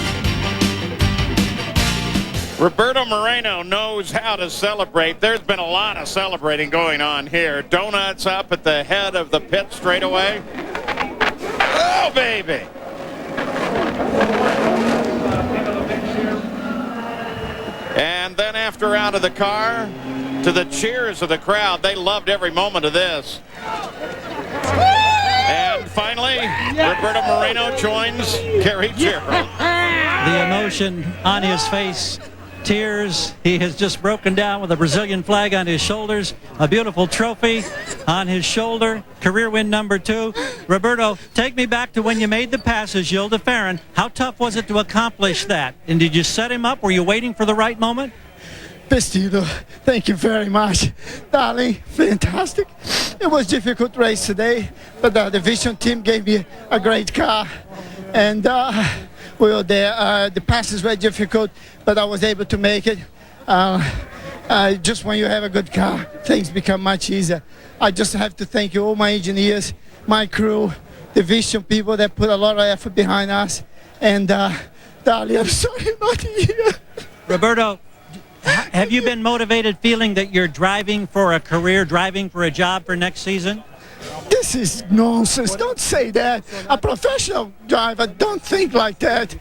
Roberto Moreno knows how to celebrate. There's been a lot of celebrating going on here. Donuts up at the head of the pit straightaway. Oh, baby. And then after out of the car, to the cheers of the crowd. They loved every moment of this. And finally, Roberto Moreno joins Gary Gerald. The emotion on his face, tears. He has just broken down with a Brazilian flag on his shoulders, a beautiful trophy on his shoulder, career win number 2. Roberto, take me back to when you made the passes, Gilles de Ferran. How tough was it to accomplish that? And did you set him up? Were you waiting for the right moment? Vestido, thank you very much. Darling, fantastic. It was a difficult race today, but the division team gave me a great car. And we were there. The passes were difficult, but I was able to make it. Just when you have a good car, things become much easier. I just have to thank you, all my engineers, my crew, division people that put a lot of effort behind us. And Darling, I'm sorry I'm not here. Roberto, have you been motivated feeling that you're driving for a career, driving for a job for next season? This is nonsense. Don't say that. A professional driver don't think like that.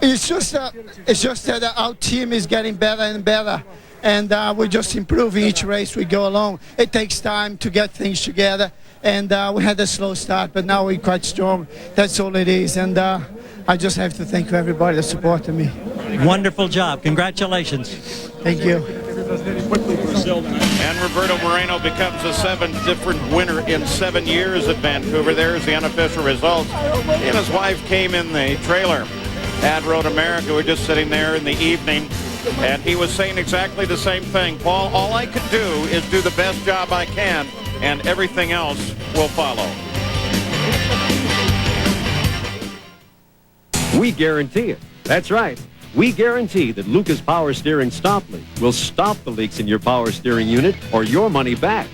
It's just that our team is getting better and better, and we're just improving each race we go along. It takes time to get things together, and we had a slow start, but now we're quite strong. That's all it is, and I just have to thank everybody that supported me. Wonderful job. Congratulations. Thank you. And Roberto Moreno becomes the 7th different winner in 7 years at Vancouver. There's the unofficial results. He and his wife came in the trailer at Road America. We're just sitting there in the evening, and he was saying exactly the same thing. Paul, all I can do is do the best job I can, and everything else will follow. We guarantee it. That's right. We guarantee that Lucas Power Steering Stop Leak will stop the leaks in your power steering unit or your money back.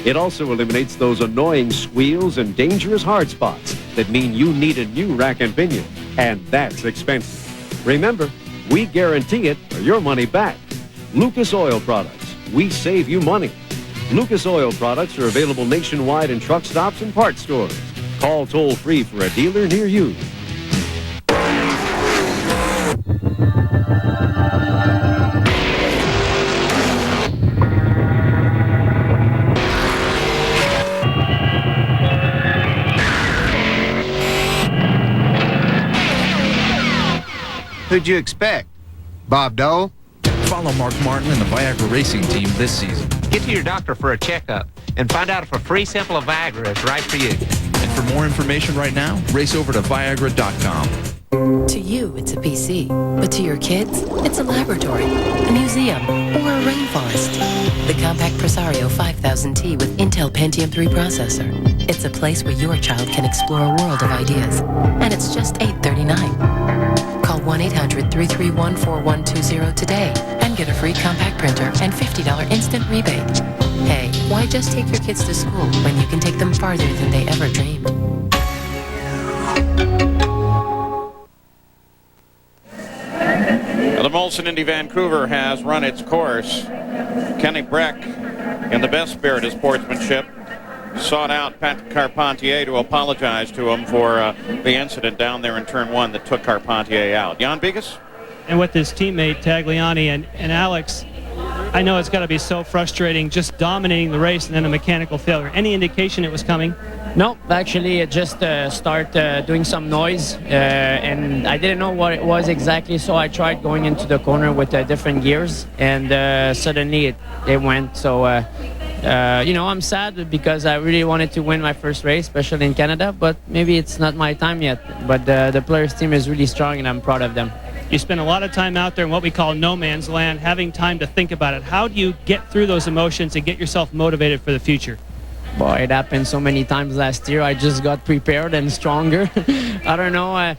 It also eliminates those annoying squeals and dangerous hard spots that mean you need a new rack and pinion, and that's expensive. Remember, we guarantee it or your money back. Lucas Oil Products. We save you money. Lucas Oil Products are available nationwide in truck stops and parts stores. Call toll-free for a dealer near you. Who'd you expect? Bob Dole? Follow Mark Martin and the Viagra racing team this season. Get to your doctor for a checkup and find out if a free sample of Viagra is right for you. And for more information right now, race over to Viagra.com. To you, it's a PC. But to your kids, it's a laboratory, a museum, or a rainforest. The compact Presario 5000T with Intel Pentium 3 processor. It's a place where your child can explore a world of ideas. And it's just $839. Call 1-800-331-4120 today and get a free compact printer and $50 instant rebate. Hey, why just take your kids to school when you can take them farther than they ever dreamed? The Molson Indy Vancouver has run its course. Kenny Breck, in the best spirit of sportsmanship, sought out Patrick Carpentier to apologize to him for the incident down there in turn 1 that took Carpentier out. Jan Bigas? And with his teammate Tagliani and Alex, I know it's got to be so frustrating just dominating the race and then a mechanical failure. Any indication it was coming? No, actually it just started doing some noise and I didn't know what it was exactly, so I tried going into the corner with different gears, and suddenly it went. So I'm sad because I really wanted to win my first race, especially in Canada, but maybe it's not my time yet. But the players' team is really strong and I'm proud of them. You spend a lot of time out there in what we call no man's land, having time to think about it. How do you get through those emotions and get yourself motivated for the future? Boy, it happened so many times last year. I just got prepared and stronger. I don't know.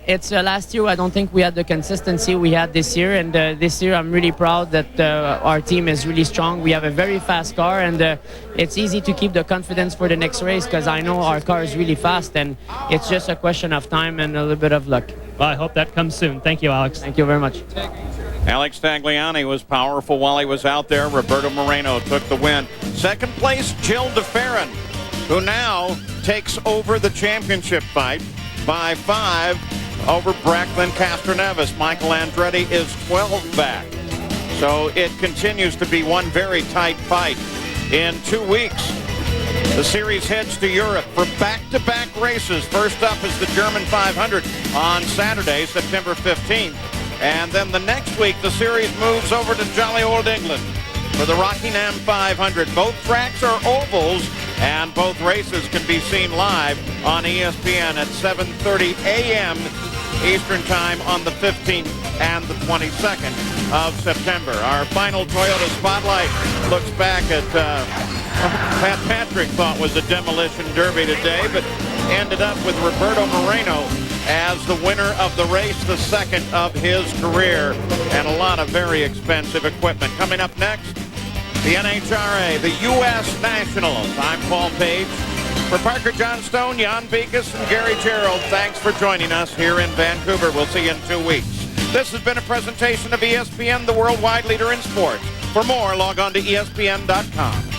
It's last year I don't think we had the consistency we had this year, and this year I'm really proud that our team is really strong. We have a very fast car, and it's easy to keep the confidence for the next race because I know our car is really fast, and it's just a question of time and a little bit of luck. Well, I hope that comes soon. Thank you, Alex. Thank you very much. Alex Tagliani was powerful while he was out there. Roberto Moreno took the win. Second place, Jill DeFerrin, who now takes over the championship fight by 5 over Bracklin Castroneves. Michael Andretti is 12 back. So it continues to be one very tight fight. In 2 weeks, the series heads to Europe for back-to-back races. First up is the German 500 on Saturday, September 15th. And then the next week, the series moves over to jolly old England for the Rockingham 500. Both tracks are ovals, and both races can be seen live on ESPN at 7:30 a.m. Eastern Time on the 15th and the 22nd. of September. Our final Toyota Spotlight looks back at Pat Patrick thought was a demolition derby today, but ended up with Roberto Moreno as the winner of the race, the second of his career, and a lot of very expensive equipment. Coming up next, the NHRA, the U.S. Nationals. I'm Paul Page. For Parker Johnstone, Jan Beekes, and Gary Gerald, thanks for joining us here in Vancouver. We'll see you in 2 weeks. This has been a presentation of ESPN, the worldwide leader in sports. For more, log on to ESPN.com.